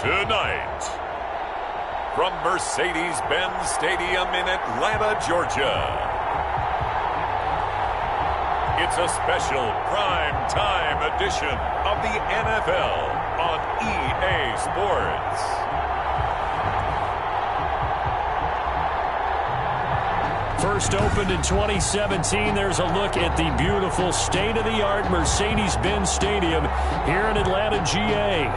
Tonight, from Mercedes-Benz Stadium in Atlanta, Georgia, it's a special prime-time edition of the NFL on EA Sports. First opened in 2017, there's a look at the beautiful state-of-the-art Mercedes-Benz Stadium here in Atlanta, GA.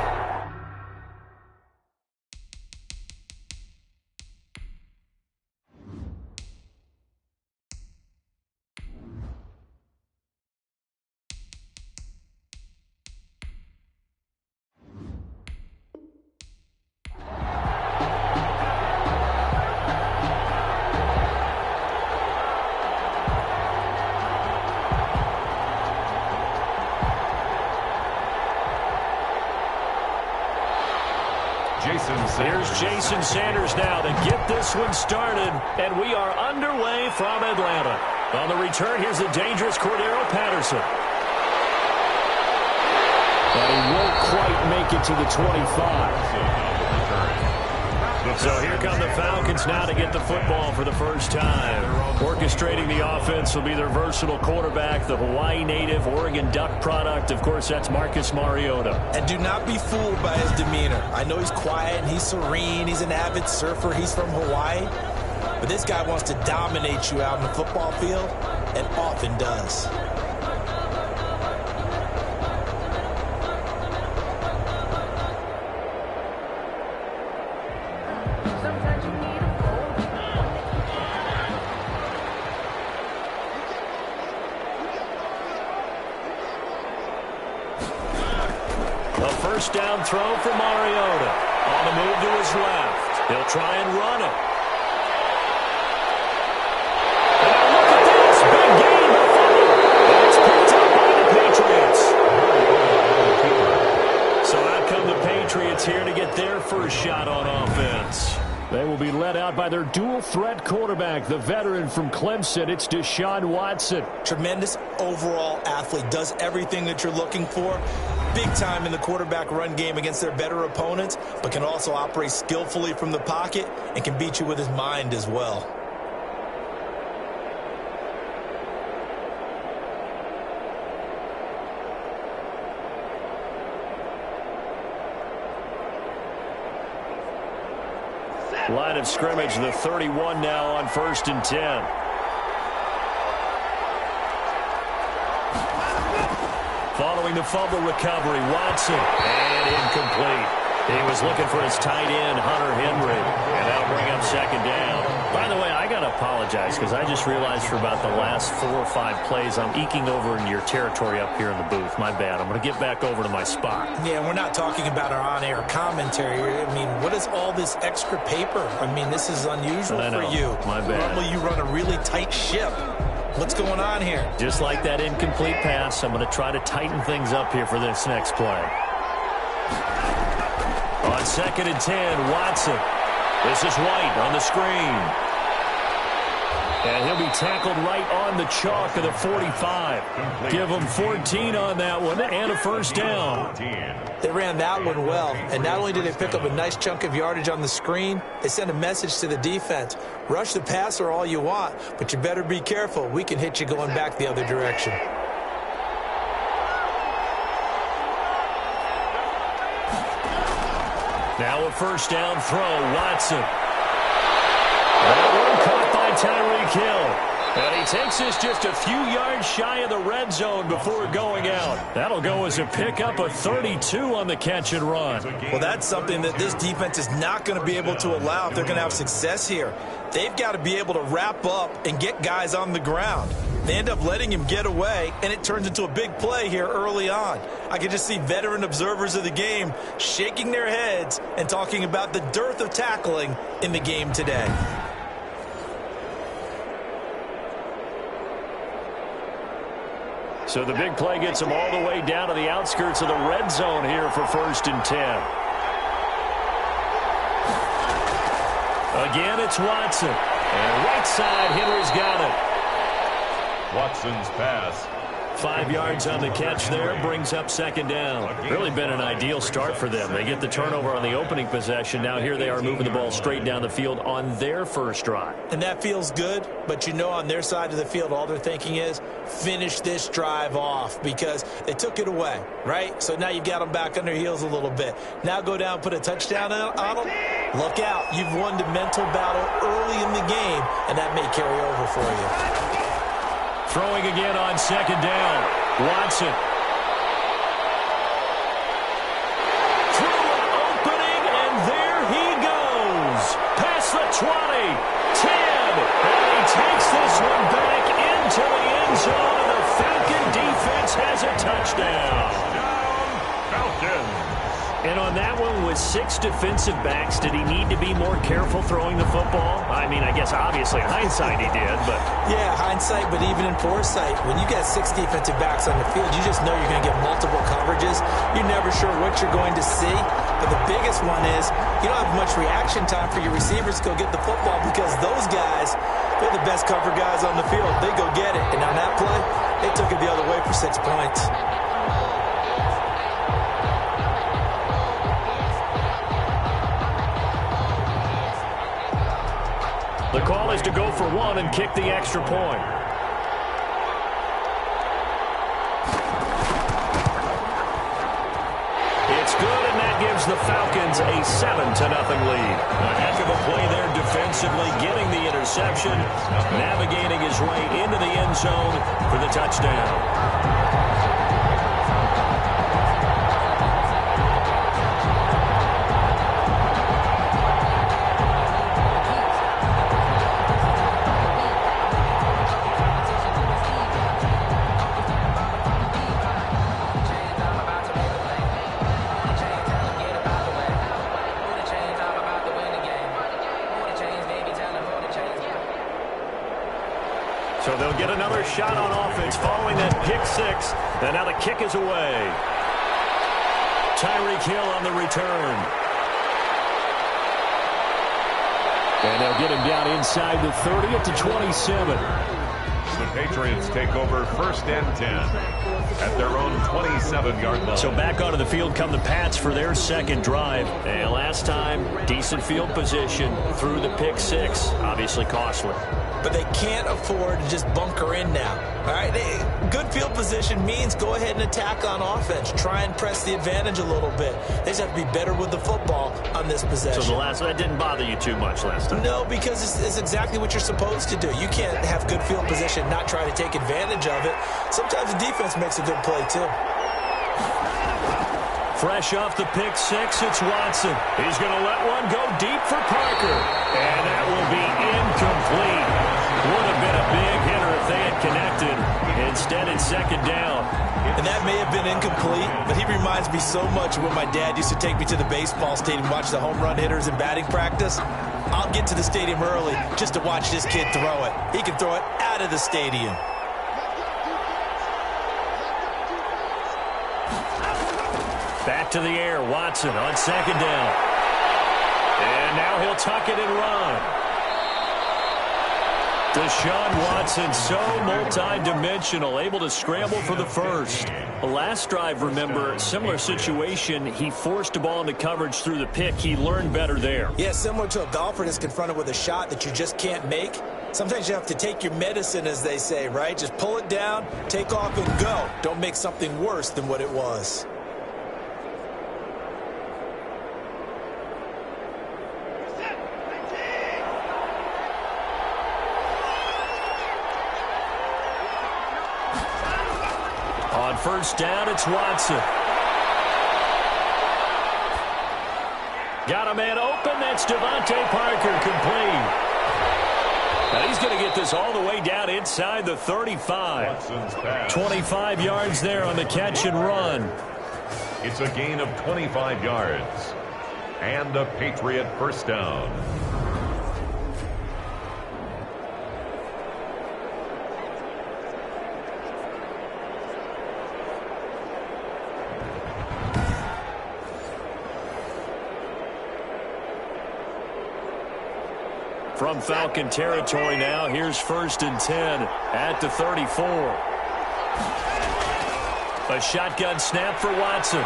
Here's Jason Sanders now to get this one started, and we are underway from Atlanta. On the return, here's the dangerous Cordero Patterson. But he won't quite make it to the 25. So here come the Falcons now to get the football for the first time. Orchestrating the offense will be their versatile quarterback, the Hawaii native, Oregon Duck product. Of course, that's Marcus Mariota. And do not be fooled by his demeanor. I know he's quiet and he's serene. He's an avid surfer. He's from Hawaii. But this guy wants to dominate you out in the football field and often does. First down throw for Mariota. On the move to his left. He'll try and run it. And look at this. Big game. It's picked up by the Patriots. So out come the Patriots here to get their first shot on offense. They will be led out by their dual-threat quarterback, the veteran from Clemson. It's Deshaun Watson. Tremendous overall athlete. Does everything that you're looking for. Big time in the quarterback run game against their better opponents, but can also operate skillfully from the pocket and can beat you with his mind as well. Line of scrimmage, the 31 now on 1st and 10. Following the fumble recovery, Watson, and incomplete. He was looking for his tight end, Hunter Henry, and that'll bring up second down. By the way, I got to apologize because I just realized for about the last 4 or 5 plays, I'm eking over into your territory up here in the booth. My bad. I'm going to get back over to my spot. Yeah, we're not talking about our on-air commentary. I mean, what is all this extra paper? I mean, this is unusual for you. My bad. Normally you run a really tight ship. What's going on here? Just like that incomplete pass, I'm going to try to tighten things up here for this next play. On 2nd and 10, Watson. This is White on the screen. And he'll be tackled right on the chalk of the 45. Give him 14 on that one and a first down. They ran that one well, and not only did they pick up a nice chunk of yardage on the screen, they sent a message to the defense. Rush the passer all you want, but you better be careful. We can hit you going back the other direction. Now a first down throw, Watson. That one caught by Tyreek Hill. And he takes this just a few yards shy of the red zone before going out. That'll go as a pickup of 32 on the catch and run. Well, that's something that this defense is not going to be able to allow if they're going to have success here. They've got to be able to wrap up and get guys on the ground. They end up letting him get away, and it turns into a big play here early on. I can just see veteran observers of the game shaking their heads and talking about the dearth of tackling in the game today. So the big play gets them all the way down to the outskirts of the red zone here for 1st and 10. Again, it's Watson. And right side, Henry's got it. Watson's pass 5 yards on the catch there, brings up second down. Really been an ideal start for them. They get the turnover on the opening possession. Now here they are moving the ball straight down the field on their first drive. And that feels good, but you know on their side of the field, all they're thinking is finish this drive off because they took it away, right? So now you've got them back on their heels a little bit. Now go down, put a touchdown on them. Look out. You've won the mental battle early in the game, and that may carry over for you. Throwing again on second down. Watson. Through an opening, and there he goes. Past the 20, 10, and he takes this one back into the end zone, and the Falcon defense has a touchdown. Falcons. And on that one, with 6 defensive backs, did he need to be more careful throwing the football? I mean, I guess obviously hindsight he did, but... Yeah, hindsight, but even in foresight, when you got 6 defensive backs on the field, you just know you're going to get multiple coverages. You're never sure what you're going to see. But the biggest one is you don't have much reaction time for your receivers to go get the football because those guys, they're the best cover guys on the field. They go get it. And on that play, they took it the other way for 6 points. The call is to go for 1 and kick the extra point. It's good, and that gives the Falcons a 7-0 lead. A heck of a play there defensively, getting the interception, navigating his way into the end zone for the touchdown. So they'll get another shot on offense following that pick 6. And now the kick is away. Tyreek Hill on the return. And they'll get him down inside the 30 at the 27. The Patriots take over 1st and 10 at their own 27-yard line. So back onto the field come the Pats for their second drive. And last time, decent field position through the pick 6. Obviously costly. But they can't afford to just bunker in now. All right, good field position means go ahead and attack on offense. Try and press the advantage a little bit. They just have to be better with the football on this possession. So that didn't bother you too much last time? No, because it's exactly what you're supposed to do. You can't have good field position, not try to take advantage of it. Sometimes the defense makes a good play, too. Fresh off the pick 6, it's Watson. He's going to let one go deep for Parker. And that will be incomplete. Would have been a big hitter if they had connected. Instead, it's second down. And that may have been incomplete, but he reminds me so much of when my dad used to take me to the baseball stadium, watch the home run hitters in batting practice. I'll get to the stadium early just to watch this kid throw it. He can throw it out of the stadium. Back to the air, Watson on second down. And now he'll tuck it and run. Deshaun Watson, so multi-dimensional, able to scramble for the first. The last drive, remember, similar situation. He forced a ball into coverage through the pick. He learned better there. Yeah, similar to a golfer that's confronted with a shot that you just can't make. Sometimes you have to take your medicine, as they say, right? Just pull it down, take off, and go. Don't make something worse than what it was. On first down, it's Watson. Got a man open. That's Devontae Parker, complete. Now he's going to get this all the way down inside the 35. 25 yards there on the catch and run. It's a gain of 25 yards. And a Patriot first down. From Falcon territory now, here's 1st and 10 at the 34. A shotgun snap for Watson.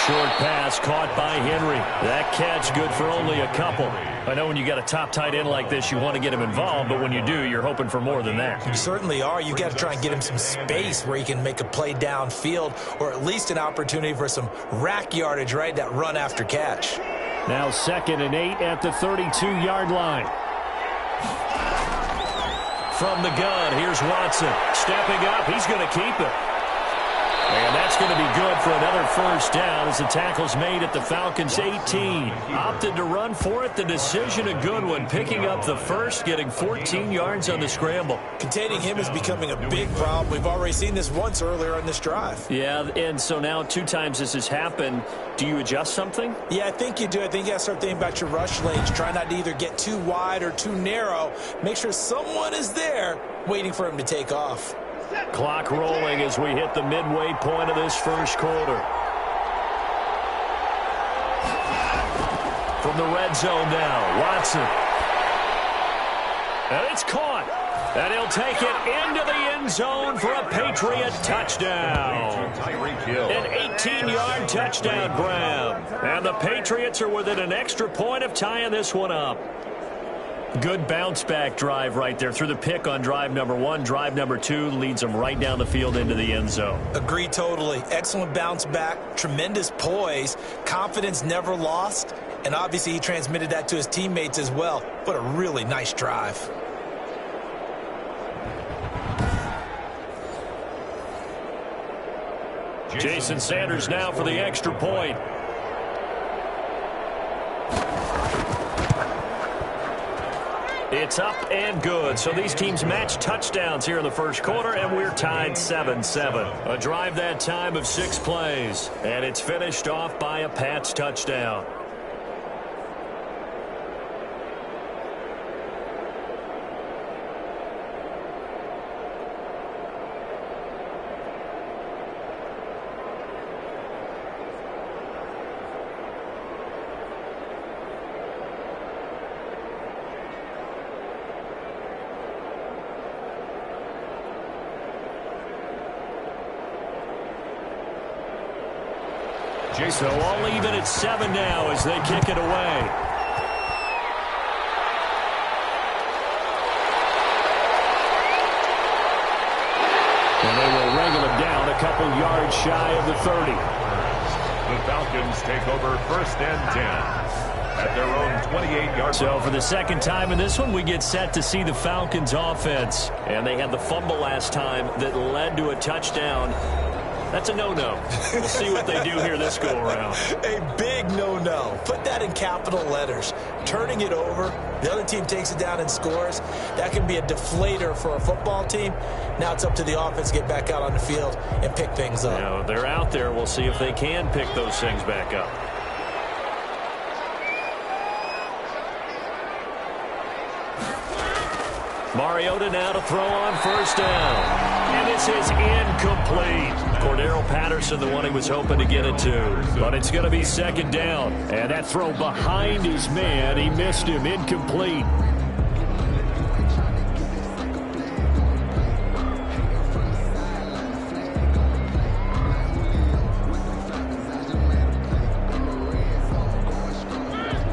Short pass caught by Henry. That catch good for only a couple. I know when you got a top tight end like this, you want to get him involved, but when you do, you're hoping for more than that. You certainly are. You got to try and get him some space where he can make a play downfield, or at least an opportunity for some rack yardage, right? That run after catch. Now 2nd and 8 at the 32-yard line. From the gun, here's Watson. Stepping up, he's going to keep it. And that's going to be good for another first down as the tackle's made at the Falcons' 18. Opted to run for it. The decision a good one. Picking up the first, getting 14 yards on the scramble. Containing him is becoming a big problem. We've already seen this once earlier on this drive. Yeah, and so now 2 times this has happened. Do you adjust something? Yeah, I think you do. I think you got to start thinking about your rush lanes. Try not to either get too wide or too narrow. Make sure someone is there waiting for him to take off. Clock rolling as we hit the midway point of this first quarter. From the red zone now, Watson. And it's caught. And he'll take it into the end zone for a Patriot touchdown. An 18-yard touchdown grab. And the Patriots are within an extra point of tying this one up. Good bounce-back drive right there through the pick on drive number 1. Drive number 2 leads them right down the field into the end zone. Agree totally. Excellent bounce back, tremendous poise, confidence never lost, and obviously he transmitted that to his teammates as well. What a really nice drive. Jason Sanders now for the extra point. It's up and good. So these teams match touchdowns here in the first quarter, and we're tied 7-7. A drive that time of 6 plays, and it's finished off by a Pats touchdown. So all even at 7 now as they kick it away. And they will wrangle him down a couple yards shy of the 30. The Falcons take over 1st and 10 at their own 28-yard. So for the second time in this one, we get set to see the Falcons offense. And they had the fumble last time that led to a touchdown. That's a no-no. We'll see what they do here this go-around. A big no-no. Put that in capital letters. Turning it over, the other team takes it down and scores. That can be a deflator for a football team. Now it's up to the offense to get back out on the field and pick things up. Now, they're out there. We'll see if they can pick those things back up. Mariota now to throw on 1st down. And this is incomplete. Cordero Patterson, the one he was hoping to get it to. But it's going to be 2nd down. And that throw behind his man, he missed him. Incomplete.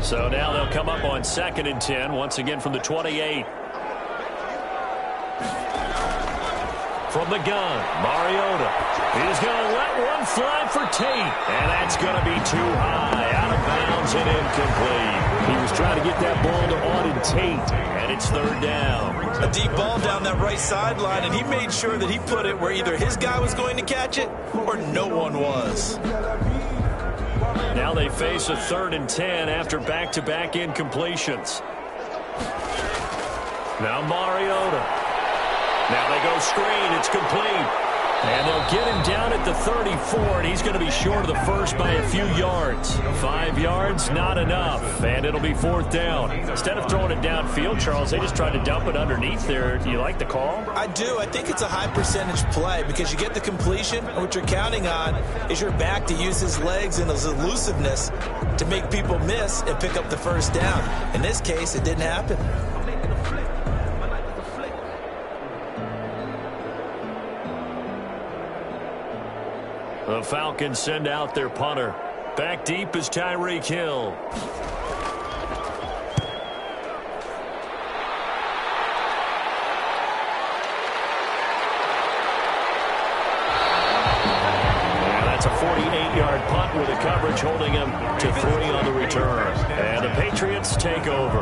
So now they'll come up on 2nd and 10, once again from the 28. From the gun, Mariota. He's going to let one fly for Tate. And that's going to be too high, out of bounds and incomplete. He was trying to get that ball to Auden Tate, and it's 3rd down. A deep ball down that right sideline, and he made sure that he put it where either his guy was going to catch it or no one was. Now they face a 3rd and 10 after back-to-back incompletions. Now Mariota. Now they go screen. It's complete. And they'll get him down at the 34, and he's going to be short of the first by a few yards. 5 yards, not enough. And it'll be 4th down. Instead of throwing it downfield, Charles, they just tried to dump it underneath there. Do you like the call? I do. I think it's a high percentage play because you get the completion, and what you're counting on is your back to use his legs and his elusiveness to make people miss and pick up the 1st down. In this case, it didn't happen. The Falcons send out their punter. Back deep is Tyreek Hill. A 48-yard punt with the coverage holding him to 3 on the return. And the Patriots take over.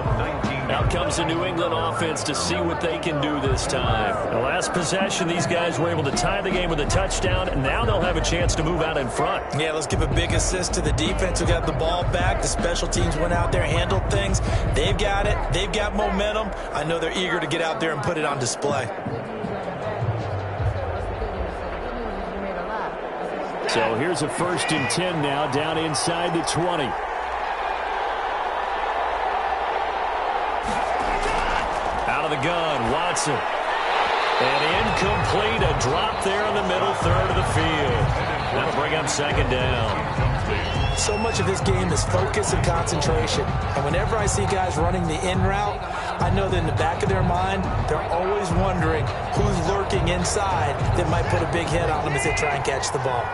Out comes the New England offense to see what they can do this time. The last possession, these guys were able to tie the game with a touchdown, and now they'll have a chance to move out in front. Yeah, let's give a big assist to the defense who got the ball back. The special teams went out there, handled things. They've got it. They've got momentum. I know they're eager to get out there and put it on display. So here's a 1st and 10 now, down inside the 20. Out of the gun, Watson. And incomplete, a drop there in the middle third of the field. That'll bring up 2nd down. So much of this game is focus and concentration. And whenever I see guys running the in route, I know that in the back of their mind, they're always wondering who's lurking inside that might put a big hit on them as they try and catch the ball.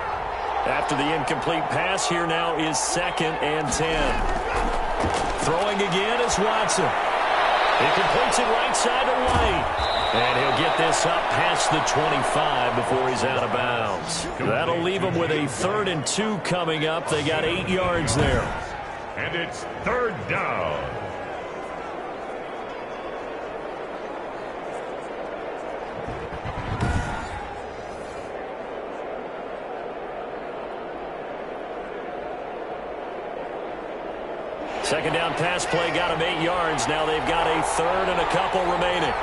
After the incomplete pass, here now is 2nd and 10. Throwing again is Watson. He completes it right side to White. And he'll get this up past the 25 before he's out of bounds. That'll leave him with a 3rd and 2 coming up. They got 8 yards there. And it's 3rd down. Second down pass play got him 8 yards. Now they've got a 3rd and a couple remaining.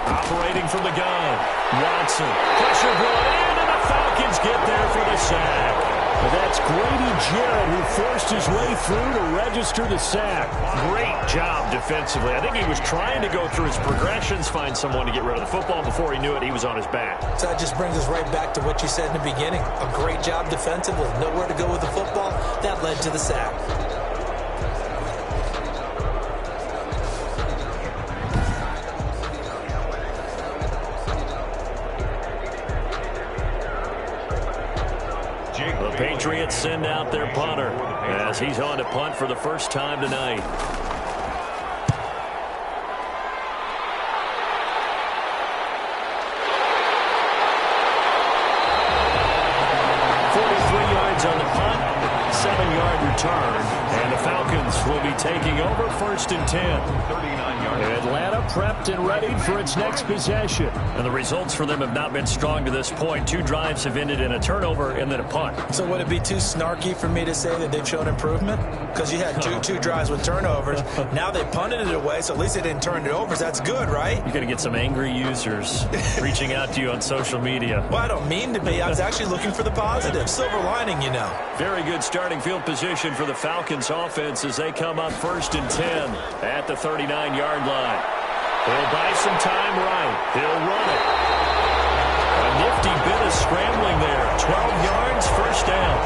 Operating from the gun. Watson. Pressure brought in, and the Falcons get there for the sack. But that's Grady Jarrett who forced his way through to register the sack. Great job defensively. I think he was trying to go through his progressions, find someone to get rid of the football. Before he knew it, he was on his back. So that just brings us right back to what you said in the beginning. A great job defensively. Nowhere to go with the football. That led to the sack. The Patriots send out their punter as he's on to punt for the first time tonight. On the punt, 7-yard return, and the Falcons will be taking over 1st and 10. 39-yard. Atlanta prepped and ready for its next possession. And the results for them have not been strong to this point. 2 drives have ended in a turnover and then a punt. So would it be too snarky for me to say that they've shown improvement? Because you had two drives with turnovers. Now they punted it away, so at least they didn't turn it over. So that's good, right? You're going to get some angry users reaching out to you on social media. Well, I don't mean to be. I was actually looking for the positive. Silver lining, you know. Very good starting field position for the Falcons offense as they come up 1st and 10 at the 39-yard line. He'll buy some time right. He'll run it. A nifty bit of scrambling there. 12 yards, 1st down.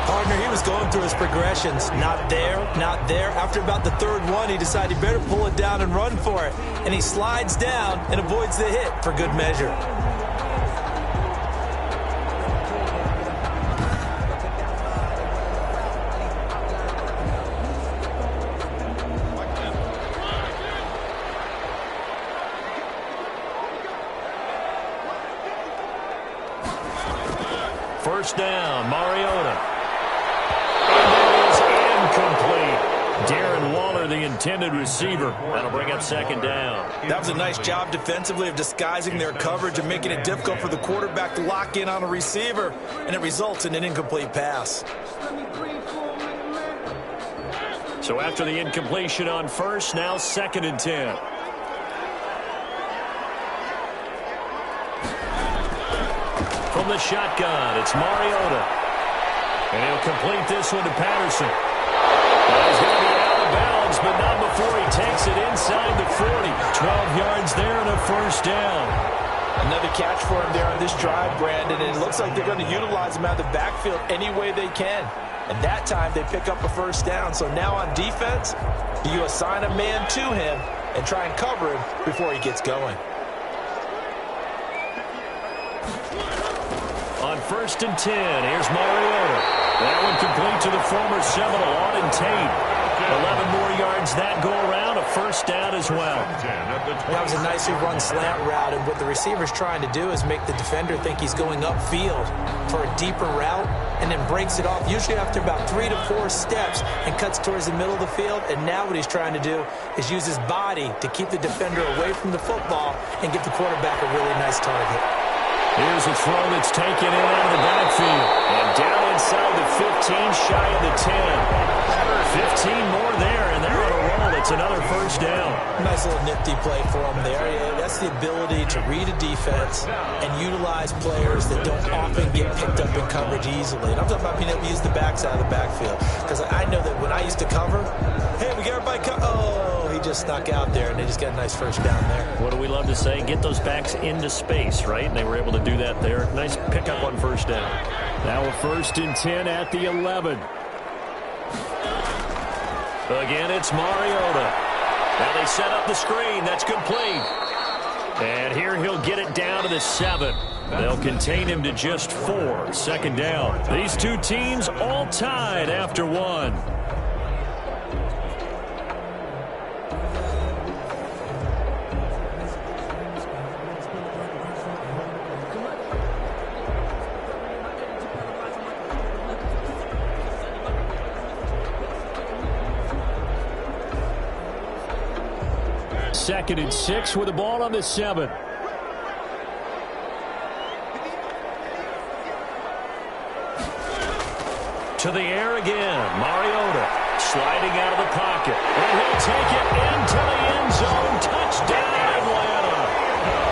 Partner, he was going through his progressions. Not there, not there. After about the 3rd one, he decided he better pull it down and run for it. And he slides down and avoids the hit for good measure. First down, Mariota. And that is incomplete. Darren Waller, the intended receiver. That'll bring up 2nd down. That was a nice job defensively of disguising their coverage and making it difficult for the quarterback to lock in on a receiver, and it results in an incomplete pass. So after the incompletion on 1st, now 2nd and 10. From the shotgun, it's Mariota. And he'll complete this one to Patterson. He's going to be out of bounds, but not before he takes it inside the 40. 12 yards there and a 1st down. Another catch for him there on this drive, Brandon, and it looks like they're going to utilize him out of the backfield any way they can. And that time they pick up a 1st down. So now on defense, you assign a man to him and try and cover him before he gets going. on 1st and 10. Here's Mariota. That one complete to the former Seminole, Auden Tate. 11 more yards that go around, a first down as well. That was a nicely run slant route, and what the receiver's trying to do is make the defender think he's going upfield for a deeper route, and then breaks it off, usually after about 3 to 4 steps, and cuts towards the middle of the field. And now what he's trying to do is use his body to keep the defender away from the football and give the quarterback a really nice target. Here's a throw that's taken in out of the backfield. And down inside the 15, shy of the 10. 15 more there, and they're on a roll. It's another first down. Nice little nifty play for him there. Yeah, that's the ability to read a defense and utilize players that don't often get picked up in coverage easily. And I'm talking about being able to use the backside of the backfield. Because I know that when I used to cover, hey, we got everybody oh, he just snuck out there, and they just got a nice first down there. What do we love to say? Get those backs into space, right? And they were able to do that there. Nice pickup on first down. Now a 1st and 10 at the 11. Again, it's Mariota. Now they set up the screen. That's complete. And here he'll get it down to the 7. They'll contain him to just 4. Second down. These two teams all tied after 1. Second and 6 with the ball on the 7. To the air again. Mariota sliding out of the pocket. And he'll take it into the end zone. Touchdown, Atlanta.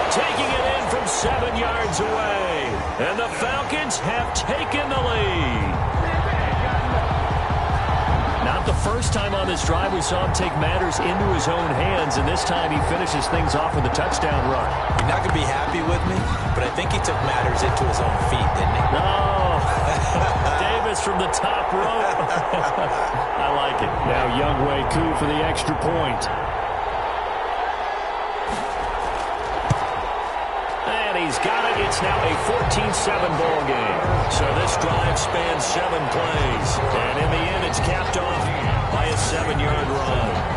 Taking it in from 7 yards away. And the Falcons have taken the lead. Not the first time on this drive we saw him take matters into his own hands, and this time he finishes things off with a touchdown run. You're not going to be happy with me, but I think he took matters into his own feet, didn't he? No. Davis from the top rope. I like it. Now Younghoe Koo for the extra point. And he's got it. It's now a 14-7 ball game. So this drive spans 7 plays. And in the end, it's capped off by a 7-yard run.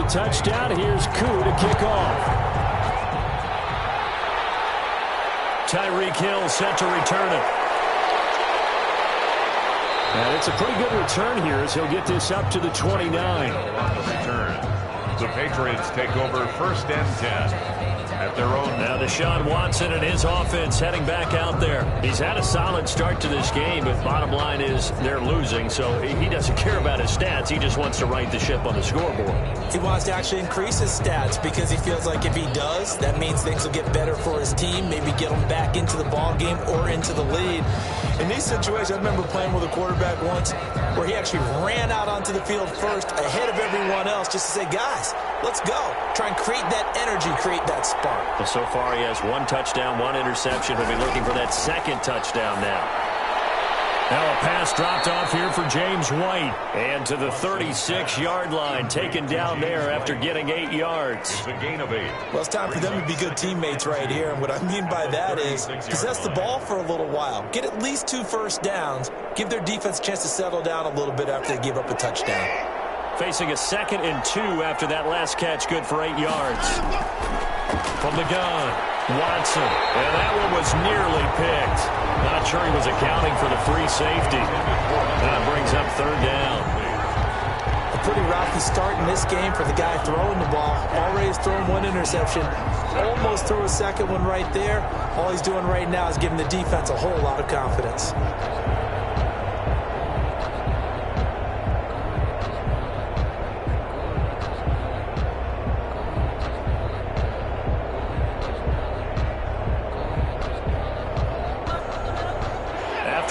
Touchdown. Here's Koo to kick off. Tyreek Hill set to return it. And it's a pretty good return here as he'll get this up to the 29. On the return, the Patriots take over 1st and 10. At their own. Now Deshaun Watson and his offense heading back out there. He's had a solid start to this game, but bottom line is they're losing, so he doesn't care about his stats. He just wants to right the ship on the scoreboard. He wants to actually increase his stats because he feels like if he does, that means things will get better for his team, maybe get him back into the ball game or into the lead. In these situations, I remember playing with a quarterback once where he actually ran out onto the field first ahead of everyone else just to say, guys, let's go. Try and create that energy, create that spark. Well, so far he has 1 touchdown, 1 interception. He'll be looking for that 2nd touchdown now. Now a pass dropped off here for James White. And to the 36-yard line, taken down there after getting 8 yards. It's a gain of 8. Well, it's time for them to be good teammates right here. And what I mean by that is possess the ball for a little while. Get at least 2 first downs. Give their defense a chance to settle down a little bit after they give up a touchdown. Facing a 2nd and 2 after that last catch, good for 8 yards. From the gun, Watson. And that one was nearly picked. Not sure he was accounting for the free safety. That brings up 3rd down. A pretty rocky start in this game for the guy throwing the ball. Already has thrown 1 interception. Almost threw a 2nd one right there. All he's doing right now is giving the defense a whole lot of confidence.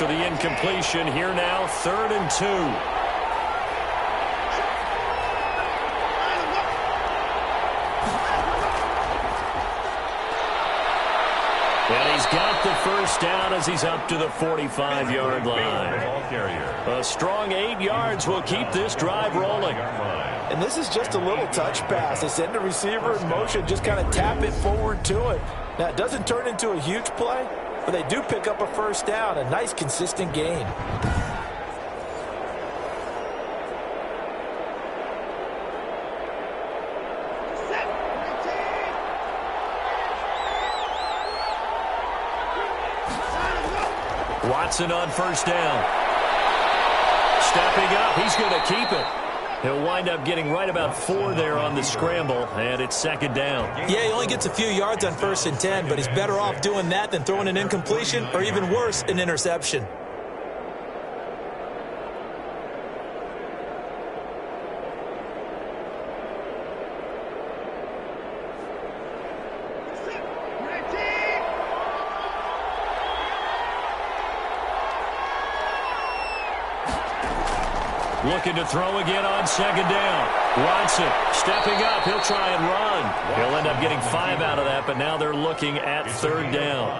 after the incompletion. Here now, 3rd and 2. And he's got the first down as he's up to the 45-yard line. A strong 8 yards will keep this drive rolling. And this is just a little touch pass. They send the receiver in motion, just kind of tap it forward to it. Now, it doesn't turn into a huge play, but they do pick up a first down. A nice, consistent gain. Watson on first down. Stepping up, he's going to keep it. He'll wind up getting right about 4 there on the scramble, and it's 2nd down. Yeah, he only gets a few yards on 1st and 10, but he's better off doing that than throwing an incompletion, or even worse, an interception. Looking to throw again on 2nd down. Watson stepping up. He'll try and run. He'll end up getting 5 out of that, but now they're looking at 3rd down.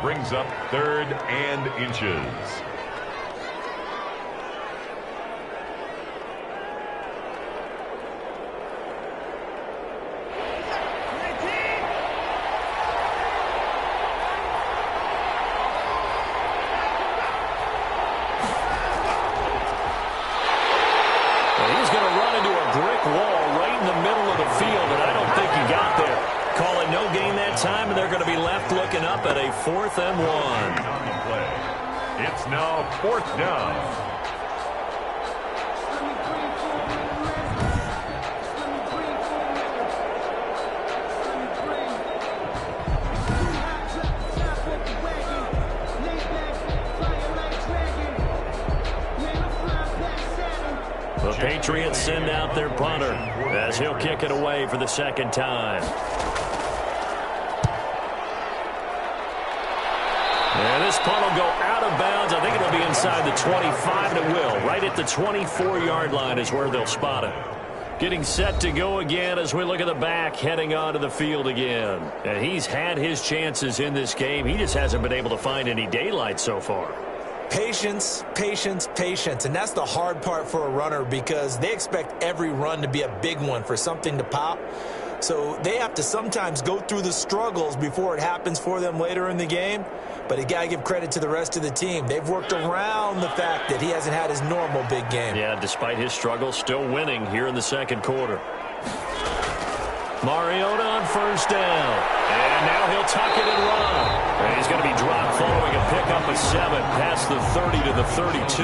Brings up 3rd and inches. Time, and they're going to be left looking up at a 4th and 1. It's now 4th down. The Patriots send out their punter as he'll kick it away for the 2nd time. And this punt will go out of bounds. I think it'll be inside the 25, and it will. Right at the 24-yard line is where they'll spot it. Getting set to go again as we look at the back, heading onto the field again. And he's had his chances in this game. He just hasn't been able to find any daylight so far. Patience, patience, patience. And that's the hard part for a runner because they expect every run to be a big one for something to pop. So they have to sometimes go through the struggles before it happens for them later in the game. But you got to give credit to the rest of the team. They've worked around the fact that he hasn't had his normal big game. Yeah, despite his struggles, still winning here in the 2nd quarter. Mariota on first down. And now he'll tuck it and run. And he's going to be dropped following a pickup of 7 past the 30 to the 32.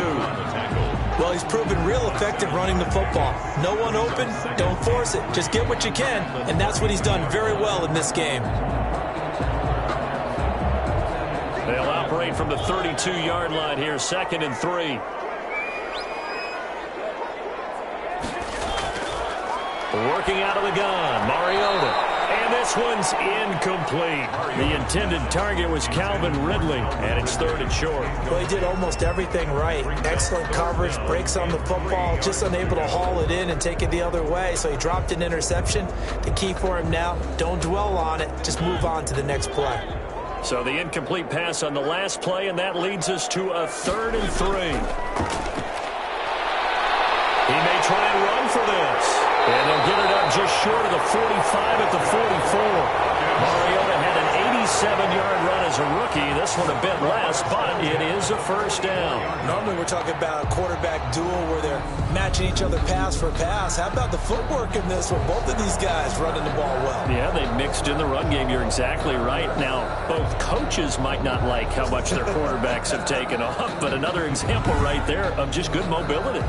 Well, he's proven real effective running the football. No one open, don't force it. Just get what you can, and that's what he's done very well in this game. They'll operate from the 32-yard line here, 2nd and 3. Working out of the gun, Mariota. And this one's incomplete. The intended target was Calvin Ridley, and it's 3rd and short. Well, he did almost everything right. Excellent coverage, breaks on the football, just unable to haul it in and take it the other way, so he dropped an interception. The key for him now, don't dwell on it, just move on to the next play. So the incomplete pass on the last play, and that leads us to a 3rd and 3. He may try and run for this. And they'll get it up just short of the 45 at the 44. Mariota had an 87-yard run as a rookie. This one a bit less, but it is a first down. Normally we're talking about a quarterback duel where they're matching each other pass for pass. How about the footwork in this one? Both of these guys running the ball well. Yeah, they mixed in the run game. You're exactly right. Now, both coaches might not like how much their quarterbacks have taken off, but another example right there of just good mobility.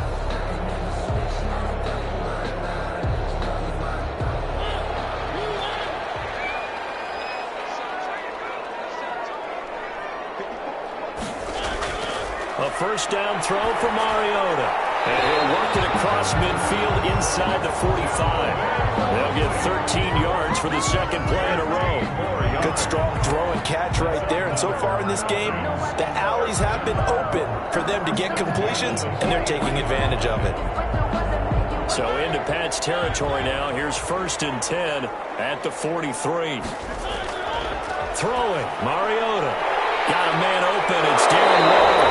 A first down throw for Mariota. And he'll work it across midfield inside the 45. They'll get 13 yards for the second play in a row. Good strong throw and catch right there. And so far in this game, the alleys have been open for them to get completions, and they're taking advantage of it. So into Pat's territory now. Here's 1st and 10 at the 43. Throwing, Mariota. Got a man open. It's Darren Waller.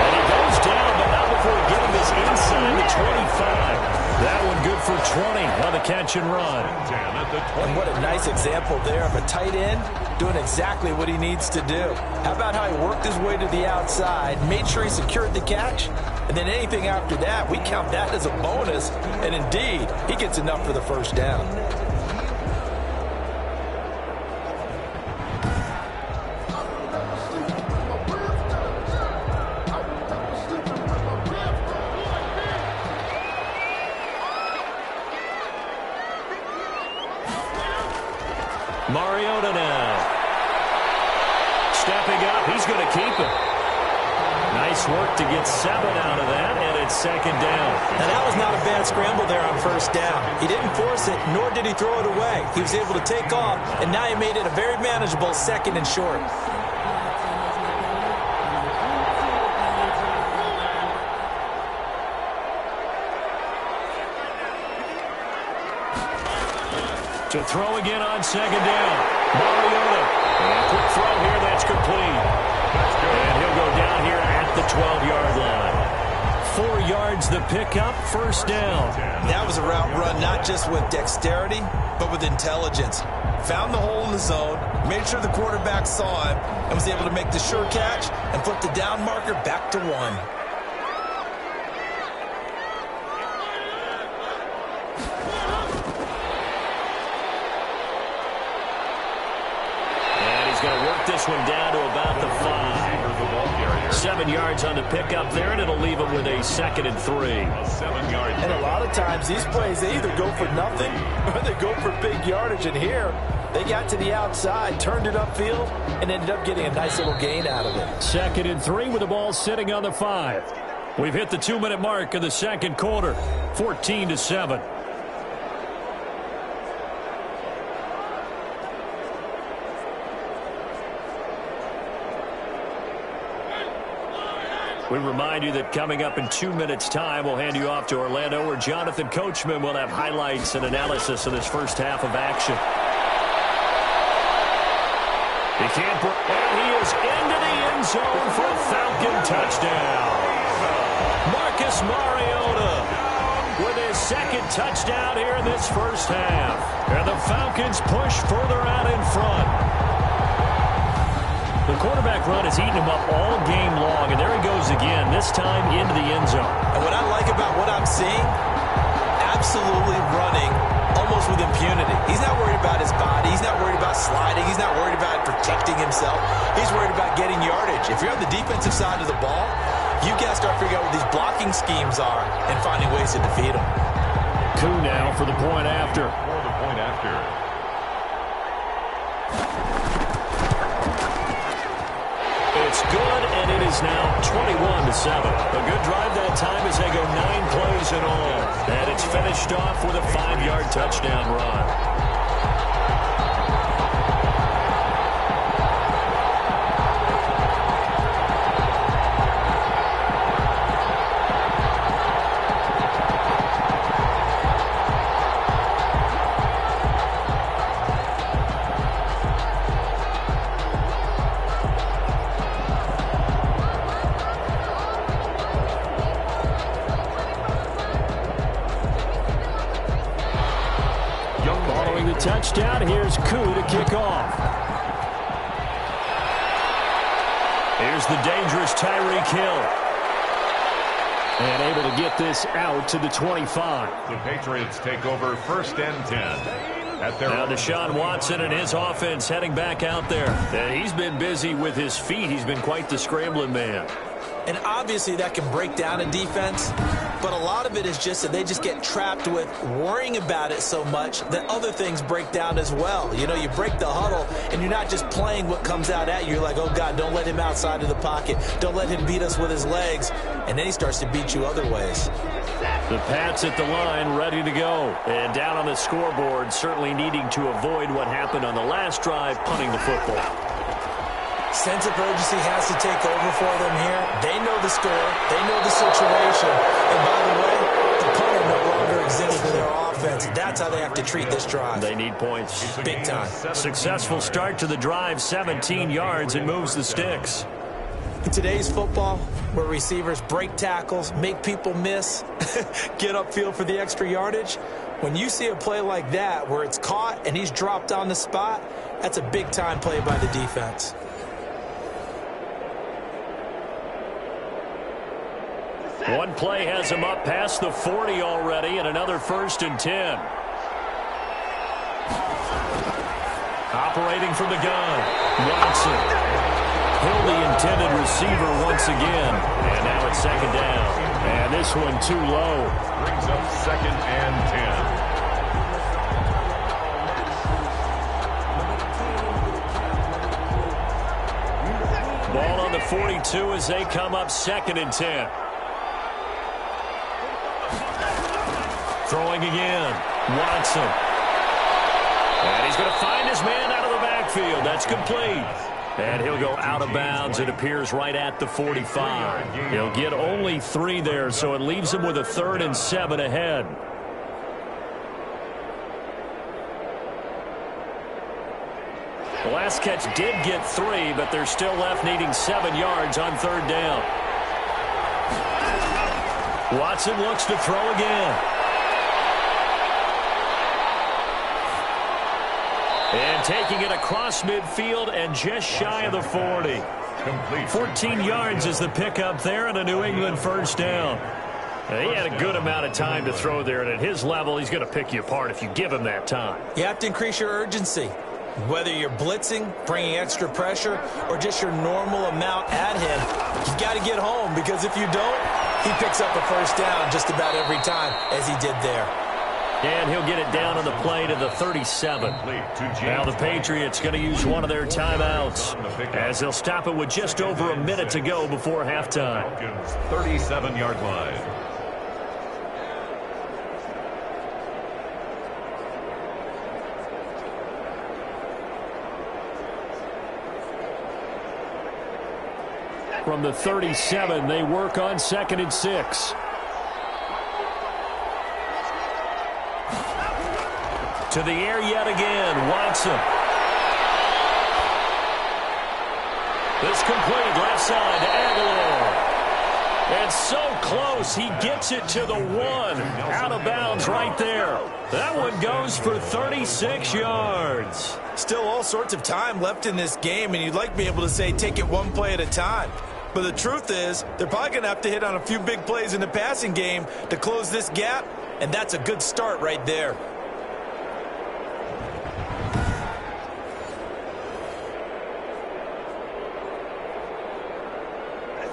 And he goes down, but not before getting this inside the 25. That one good for 20 on the catch and run. And what a nice example there of a tight end doing exactly what he needs to do. How about how he worked his way to the outside, made sure he secured the catch, and then anything after that, we count that as a bonus. And indeed, he gets enough for the first down. Mariota now. Stepping up, he's going to keep it. Nice work to get 7 out of that, and it's 2nd down. And that was not a bad scramble there on 1st down. He didn't force it, nor did he throw it away. He was able to take off, and now he made it a very manageable 2nd and short. To throw again on 2nd down. Mariota. And a quick throw here. That's complete. And he'll go down here at the 12-yard line. 4 yards the pickup. 1st down. That was a route run not just with dexterity, but with intelligence. Found the hole in the zone, made sure the quarterback saw him, and was able to make the sure catch and flip the down marker back to 1. Going to work this one down to about the 5. 7 yards on the pickup there, and it'll leave him with a 2nd and 3. And a lot of times these plays, they either go for nothing or they go for big yardage. And here, they got to the outside, turned it upfield, and ended up getting a nice little gain out of it. 2nd and 3 with the ball sitting on the 5. We've hit the 2-minute mark of the 2nd quarter, 14-7. We remind you that coming up in 2 minutes' time, we'll hand you off to Orlando, where Jonathan Coachman will have highlights and analysis of this first half of action. He can't break, and he is into the end zone for a Falcon touchdown. Marcus Mariota with his 2nd touchdown here in this first half. And the Falcons push further out in front. The quarterback run has eaten him up all game long, and there he goes again, this time into the end zone. And what I like about what I'm seeing, absolutely running almost with impunity. He's not worried about his body. He's not worried about sliding. He's not worried about protecting himself. He's worried about getting yardage. If you're on the defensive side of the ball, you've got to start figuring out what these blocking schemes are and finding ways to defeat them. Coup now for the point after. It's good, and it is now 21-7. A good drive that time as they go 9 plays in all. And it's finished off with a 5-yard touchdown run. Touchdown. Here's Koo to kick off. Here's the dangerous Tyreek Hill. And able to get this out to the 25. The Patriots take over 1st and 10. At their now Deshaun Watson and his offense heading back out there. And he's been busy with his feet. He's been quite the scrambling man. And obviously that can break down a defense, but a lot of it is just that they just get trapped with worrying about it so much that other things break down as well. You know, you break the huddle, and you're not just playing what comes out at you. You're like, oh, God, don't let him outside of the pocket. Don't let him beat us with his legs. And then he starts to beat you other ways. The Pats at the line, ready to go. And down on the scoreboard, certainly needing to avoid what happened on the last drive, punting the football. Sense of urgency has to take over for them here. They know the score. They know the situation. And by the way, the punter no longer exists for their offense. That's how they have to treat this drive. They need points. Big time. Successful start to the drive, 17 yards, and moves the sticks. In today's football, where receivers break tackles, make people miss, get upfield for the extra yardage, when you see a play like that where it's caught and he's dropped on the spot, that's a big-time play by the defense. One play has him up past the 40 already, and another 1st and 10. Operating from the gun, Watson. He'll the intended receiver once again. And now it's 2nd down. And this one too low. Brings up 2nd and 10. Ball on the 42 as they come up 2nd and 10. Throwing again, Watson. And he's going to find his man out of the backfield. That's complete. And he'll go out of bounds. It appears right at the 45. He'll get only 3 there, so it leaves him with a 3rd and 7 ahead. The last catch did get 3, but they're still left needing 7 yards on 3rd down. Watson looks to throw again. And taking it across midfield and just shy of the 40. Complete. 14 yards is the pickup there and a New England 1st down. He had a good amount of time to throw there, and at his level, he's going to pick you apart if you give him that time. You have to increase your urgency. Whether you're blitzing, bringing extra pressure, or just your normal amount at him, you've got to get home, because if you don't, he picks up a 1st down just about every time, as he did there. And he'll get it down on the play to the 37. Now the Patriots going to use one of their timeouts, as they'll stop it with just over a minute to go before halftime. Falcons 37-yard line. From the 37, they work on 2nd and 6. To the air yet again, Watson. This complete left side to Aguilar. And so close, he gets it to the 1. Out of bounds right there. That one goes for 36 yards. Still all sorts of time left in this game, and you'd like to be able to say take it one play at a time. But the truth is, they're probably going to have to hit on a few big plays in the passing game to close this gap, and that's a good start right there.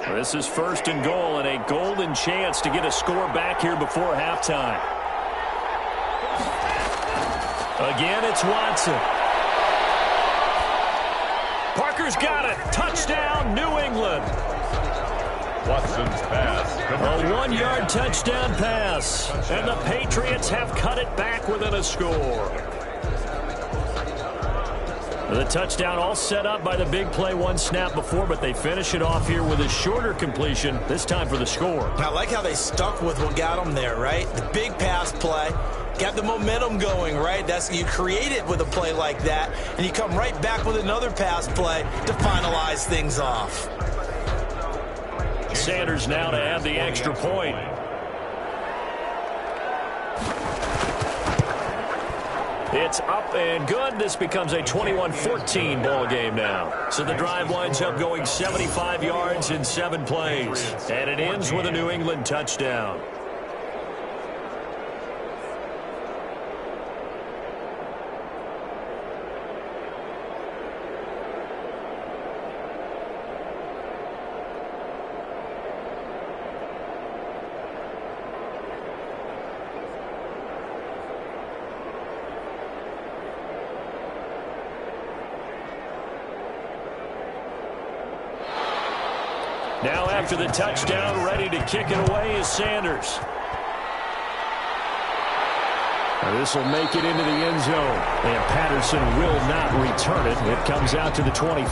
This is 1st and goal, and a golden chance to get a score back here before halftime. Again, it's Watson. Parker's got it. Touchdown, New England. Watson's pass. A 1-yard touchdown pass. And the Patriots have cut it back within a score. The touchdown all set up by the big play 1 snap before, but they finish it off here with a shorter completion, this time for the score. I like how they stuck with what got them there, right? The big pass play. Got the momentum going, right? You create it with a play like that, and you come right back with another pass play to finalize things off. Sanders now to add the extra point. It's up and good. This becomes a 21-14 ball game now. So the drive winds up going 75 yards in 7 plays. And it ends with a New England touchdown. Now after the touchdown, ready to kick it away is Sanders. This will make it into the end zone. And Patterson will not return it. It comes out to the 25.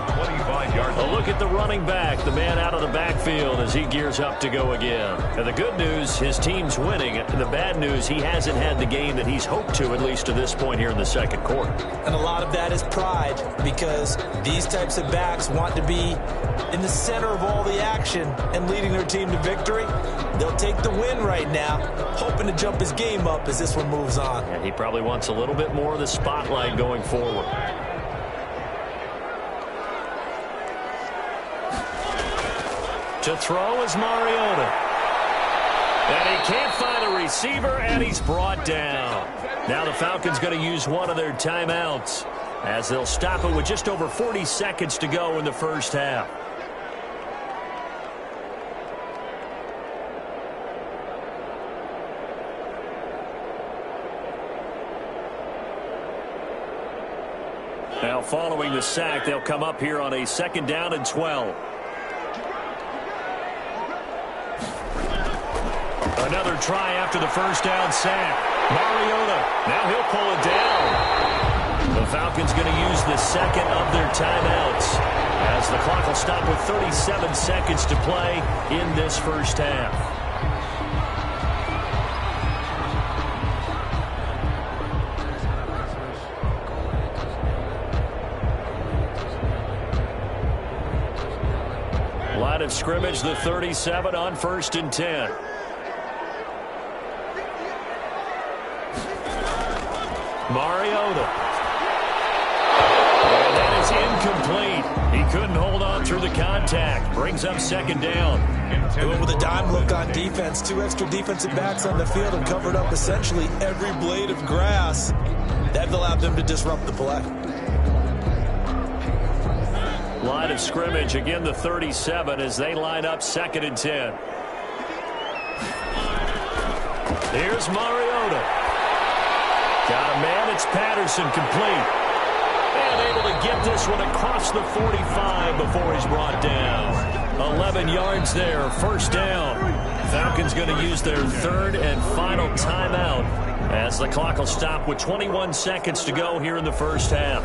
25-yard. A look at the running back, the man out of the backfield as he gears up to go again. And the good news, his team's winning. The bad news, he hasn't had the game that he's hoped to, at least to this point here in the second quarter. And a lot of that is pride, because these types of backs want to be in the center of all the action and leading their team to victory. They'll take the win right now, hoping to jump his game up as this one moves on. And he probably wants a little bit more of the spotlight going forward. To throw is Mariota. And he can't find a receiver, and he's brought down. Now the Falcons going to use one of their timeouts as they'll stop it with just over 40 seconds to go in the first half. Now following the sack, they'll come up here on a 2nd down and 12. Another try after the first down sack. Mariota, now he'll pull it down. The Falcons going to use the second of their timeouts as the clock will stop with 37 seconds to play in this first half. Line of scrimmage, the 37 on 1st and 10. Mariota. And that is incomplete. He couldn't hold on through the contact. Brings up 2nd down. Doing with a dime look on defense. 2 extra defensive backs on the field and covered up essentially every blade of grass. That allowed them to disrupt the play. Line of scrimmage, again the 37 as they line up 2nd and 10. Here's Mariota. Got a man, it's Patterson, complete. And able to get this one across the 45 before he's brought down. 11 yards there, 1st down. Falcons going to use their 3rd and final timeout as the clock will stop with 21 seconds to go here in the first half.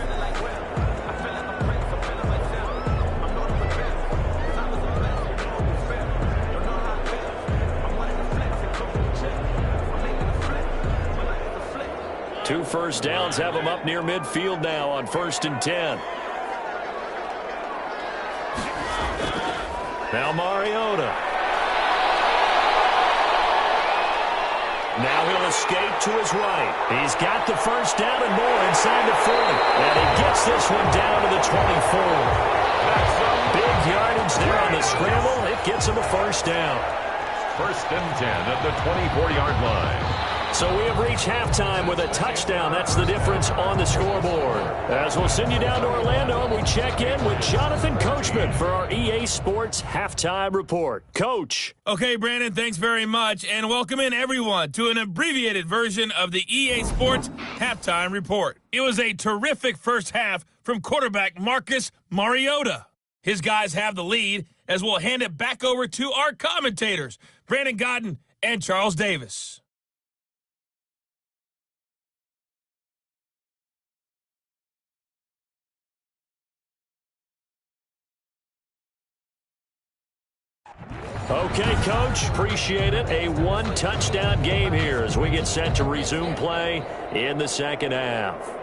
Two first downs have them up near midfield now on 1st and 10. Now Mariota. Now he'll escape to his right. He's got the first down and more inside the 40. And he gets this one down to the 24. Big yardage there on the scramble. It gets him a first down. 1st and 10 at the 24-yard line. So we have reached halftime with a touchdown. That's the difference on the scoreboard. As we'll send you down to Orlando, and we check in with Jonathan Coachman for our EA Sports Halftime Report. Coach. Okay, Brandon, thanks very much, and welcome in everyone to an abbreviated version of the EA Sports Halftime Report. It was a terrific first half from quarterback Marcus Mariota. His guys have the lead as we'll hand it back over to our commentators, Brandon Godden and Charles Davis. Okay, Coach, appreciate it. A one-touchdown game here as we get set to resume play in the second half.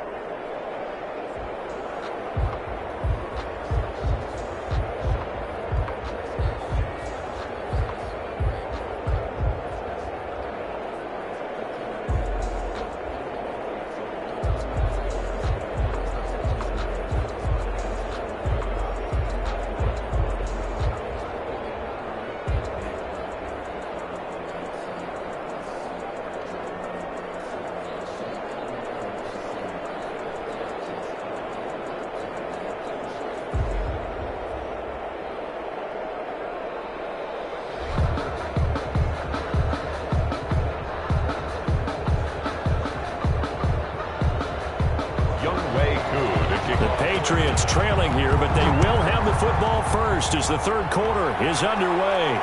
Patriots trailing here, but they will have the football first as the third quarter is underway.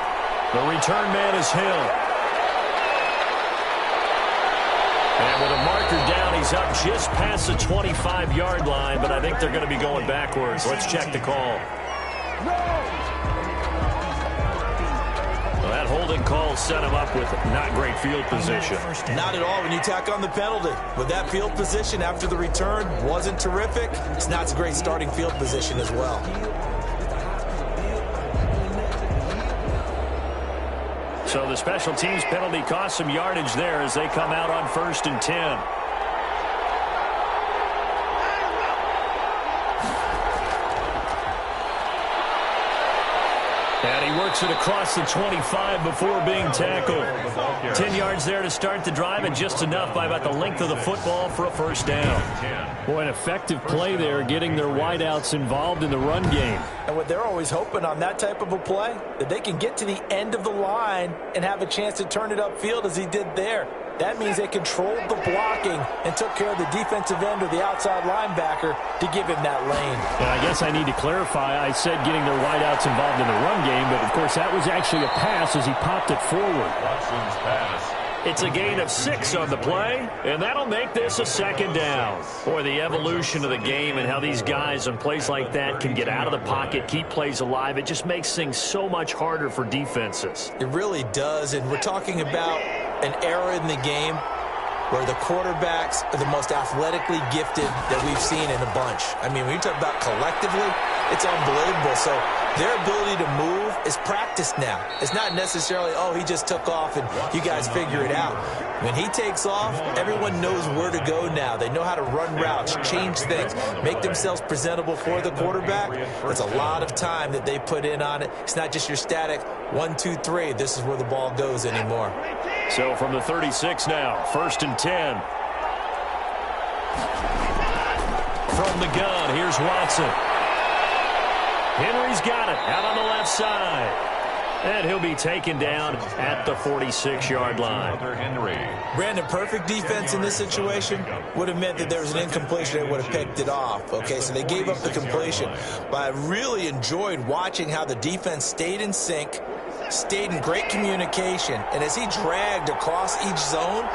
The return man is Hill. And with a marker down, he's up just past the 25-yard line, but I think they're going to be going backwards. Let's check the call. Well, that holding call set him up with not great field position. Not at all when you tack on the penalty. With that field position after the return wasn't terrific, it's not a great starting field position as well. So the special teams penalty cost some yardage there as they come out on 1st and 10. And he works it across the 25 before being tackled. 10 yards there to start the drive, and just enough by about the length of the football for a first down. Boy, an effective play there, getting their wideouts involved in the run game. And what they're always hoping on that type of a play, that they can get to the end of the line and have a chance to turn it upfield as he did there. That means they controlled the blocking and took care of the defensive end or the outside linebacker to give him that lane. And I guess I need to clarify. I said getting their wideouts involved in the run game, but, of course, that was actually a pass as he popped it forward. Watson's pass. It's a gain of 6 on the play, and that'll make this a second down. Boy, the evolution of the game and how these guys on plays like that can get out of the pocket, keep plays alive, it just makes things so much harder for defenses. It really does, and we're talking about an era in the game where the quarterbacks are the most athletically gifted that we've seen in a bunch. I mean, when you talk about collectively, it's unbelievable. So their ability to move is practiced now. It's not necessarily, oh, he just took off and you guys figure it out. When he takes off, everyone knows where to go now. They know how to run routes, change things, make themselves presentable for the quarterback. That's a lot of time that they put in on it. It's not just your static 1, 2, 3. This is where the ball goes anymore. So from the 36 now, 1st and 10. From the gun, here's Watson. Henry's got it out on the left side. And he'll be taken down at the 46-yard line. Brandon, perfect defense in this situation would have meant that there was an incompletion and would have picked it off. Okay, so they gave up the completion. But I really enjoyed watching how the defense stayed in sync, stayed in great communication. And as he dragged across each zone,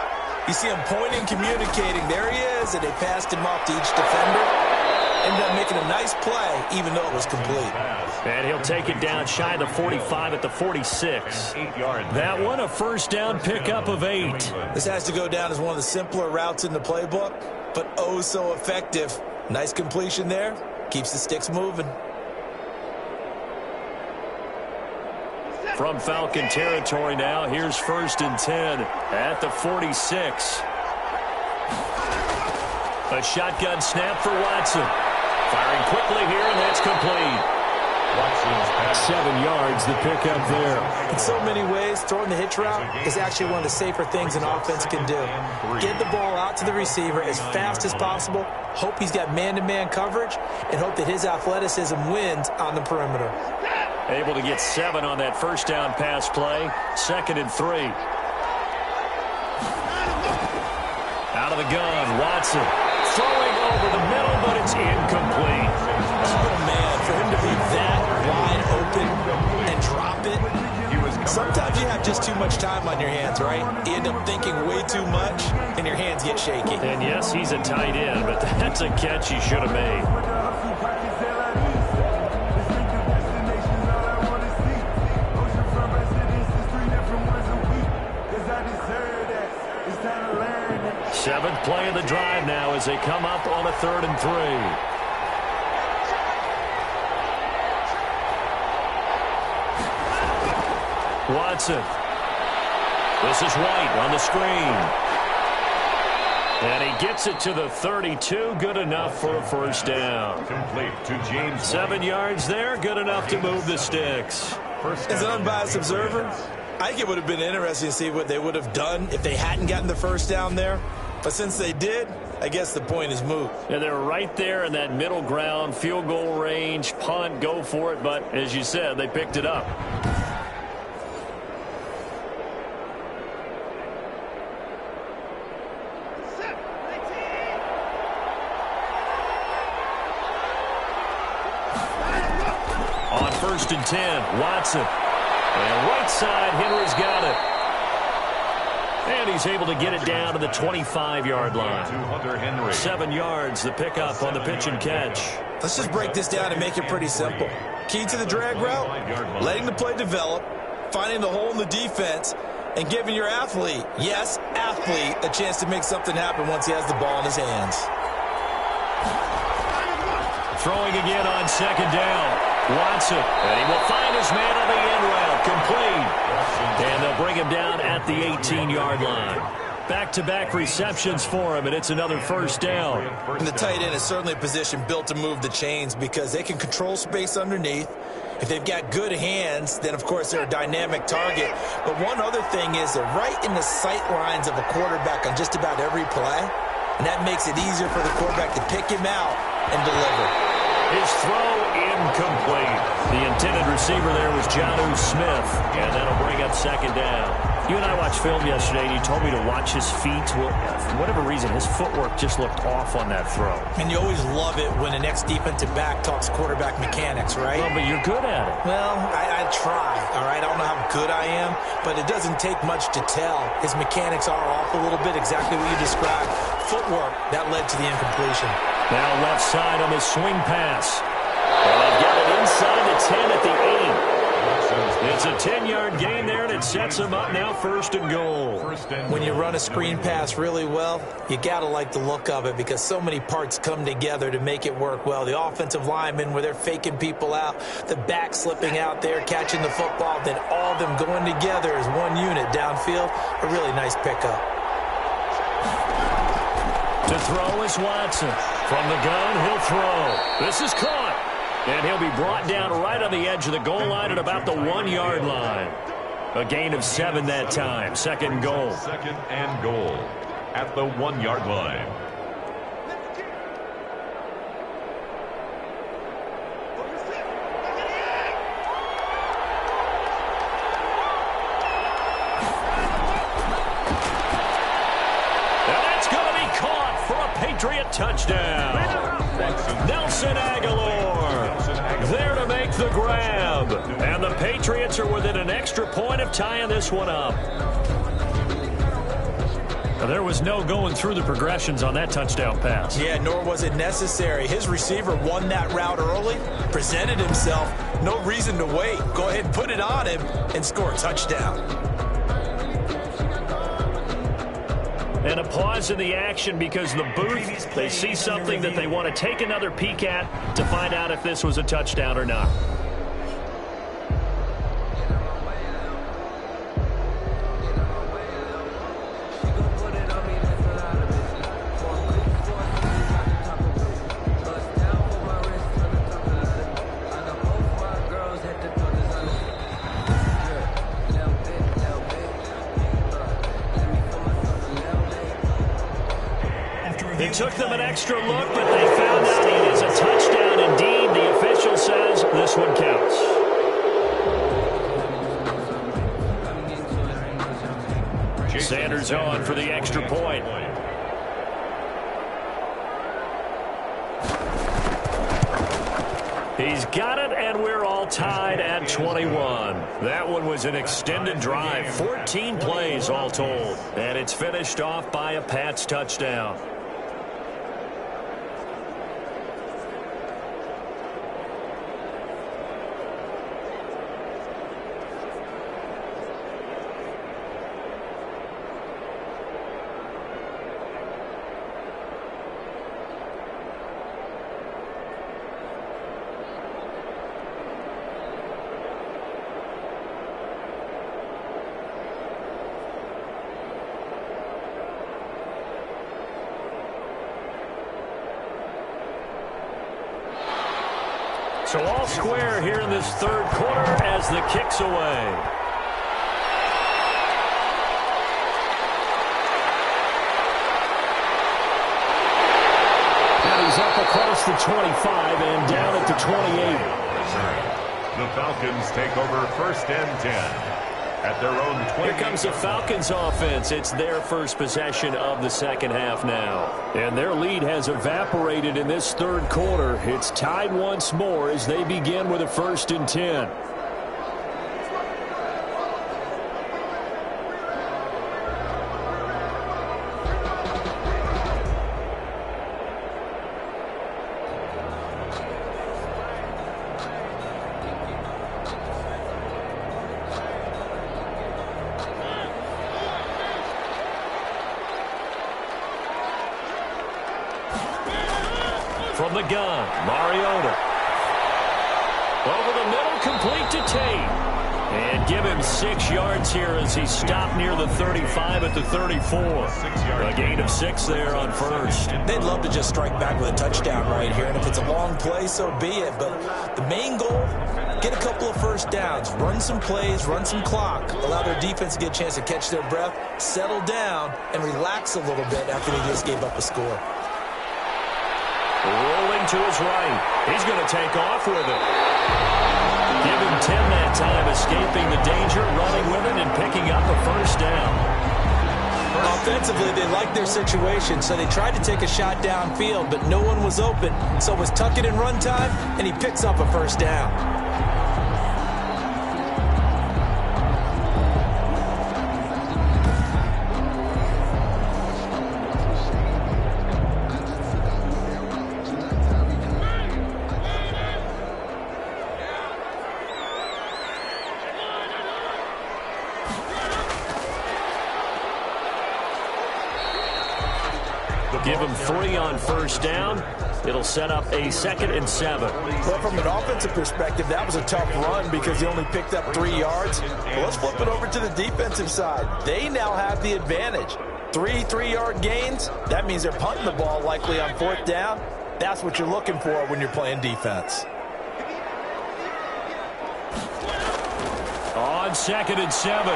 you see him pointing, communicating. There he is, and they passed him off to each defender. Ended up making a nice play, even though it was complete. And he'll take it down shy of the 45 at the 46. That one, a first down pickup of 8. This has to go down as one of the simpler routes in the playbook, but oh so effective. Nice completion there. Keeps the sticks moving. From Falcon territory now, here's 1st and 10 at the 46. A shotgun snap for Watson. Firing quickly here, and that's complete. 7 yards, the pickup there. In so many ways, throwing the hitch route is actually one of the safer things an offense can do. Get the ball out to the receiver as fast as possible, hope he's got man-to-man coverage, and hope that his athleticism wins on the perimeter. Able to get 7 on that first down pass play. 2nd and 3. Out of the gun, Watson. Throwing over the middle, but it's incomplete. Oh, man, for him to be that wide open and drop it. Sometimes you have just too much time on your hands, right? You end up thinking way too much, and your hands get shaky. And, yes, he's a tight end, but that's a catch he should have made. Seventh play of the drive now as they come up on a 3rd and 3. Watson. This is White on the screen. And he gets it to the 32. Good enough for a first down. Complete to James. 7 yards there. Good enough to move the sticks. As an unbiased observer, I think it would have been interesting to see what they would have done if they hadn't gotten the first down there. But since they did, I guess the point is moot. Yeah, they're right there in that middle ground, field goal range, punt, go for it. But as you said, they picked it up. first and 10. Watson. And right side, Henry's got it. And he's able to get it down to the 25-yard line. 7 yards, the pickup on the pitch and catch. Let's just break this down and make it pretty simple. Key to the drag route, letting the play develop, finding the hole in the defense, and giving your athlete, yes, athlete, a chance to make something happen once he has the ball in his hands. Throwing again on second down. Watson, and he will find his man on the end route, complete. And they'll bring him down at the 18-yard line. Back-to-back receptions for him, and it's another first down. And the tight end is certainly a position built to move the chains because they can control space underneath. If they've got good hands, then, of course, they're a dynamic target. But one other thing is they're right in the sight lines of a quarterback on just about every play, and that makes it easier for the quarterback to pick him out and deliver. His throw incomplete. The intended receiver there was Jonnu Smith, and that'll bring up second down. You and I watched film yesterday, and you told me to watch his feet. Well, for whatever reason, his footwork just looked off on that throw. And you always love it when the next defensive back talks quarterback mechanics, right? Well, but you're good at it. Well, I try, all right? I don't know how good I am, but it doesn't take much to tell. His mechanics are off a little bit, exactly what you described. Footwork, that led to the incompletion. Now left side on the swing pass. And they've got it inside the 10 at the 8. It's a 10-yard gain there, and it sets them up now first and goal. When you run a screen pass really well, you got to like the look of it because so many parts come together to make it work well. The offensive linemen, where they're faking people out, the back slipping out there, catching the football, then all of them going together as one unit downfield. A really nice pickup. To throw is Watson. From the gun, he'll throw. This is caught. And he'll be brought down right on the edge of the goal line at about the 1-yard line. A gain of 7 that time. Second and goal. Second and goal at the 1-yard line. And that's going to be caught for a Patriot touchdown. Nelson Aguilar there to make the grab. And the Patriots are within an extra point of tying this one up. There was no going through the progressions on that touchdown pass. Yeah, nor was it necessary. His receiver won that route early, presented himself. No reason to wait. Go ahead and put it on him and score a touchdown. And a pause in the action because the booth, they see something that they want to take another peek at to find out if this was a touchdown or not. It took them an extra look, but they found out it is a touchdown indeed. The official says this one counts. Sanders on for the extra point. He's got it, and we're all tied at 21. That one was an extended drive, 14 plays all told. And it's finished off by a Pats touchdown. So all square here in this third quarter as the kick's away. And he's up across the 25 and down at the 28. The Falcons take over first and 10 at their own 20. Here comes the Falcons offense. It's their first possession of the second half now. And their lead has evaporated in this third quarter. It's tied once more as they begin with a 1st and 10. From the gun, Mariota. Over the middle, complete to Tate. And give him 6 yards here as he stopped near the 35 at the 34. A gain of 6 there on first. They'd love to just strike back with a touchdown right here, and if it's a long play, so be it. But the main goal, get a couple of first downs, run some plays, run some clock, allow their defense to get a chance to catch their breath, settle down, and relax a little bit after they just gave up a score. Rolling to his right. He's going to take off with it. Give him 10 that time, escaping the danger, running with it, and picking up a first down. Offensively, they liked their situation, so they tried to take a shot downfield, but no one was open. So it was tuck it in run time, and he picks up a first down. Give him 3 on first down. It'll set up a 2nd and 7. Well, from an offensive perspective, that was a tough run because he only picked up 3 yards. Well, let's flip it over to the defensive side. They now have the advantage. 3 3-yard gains. That means they're punting the ball likely on 4th down. That's what you're looking for when you're playing defense. On 2nd and 7,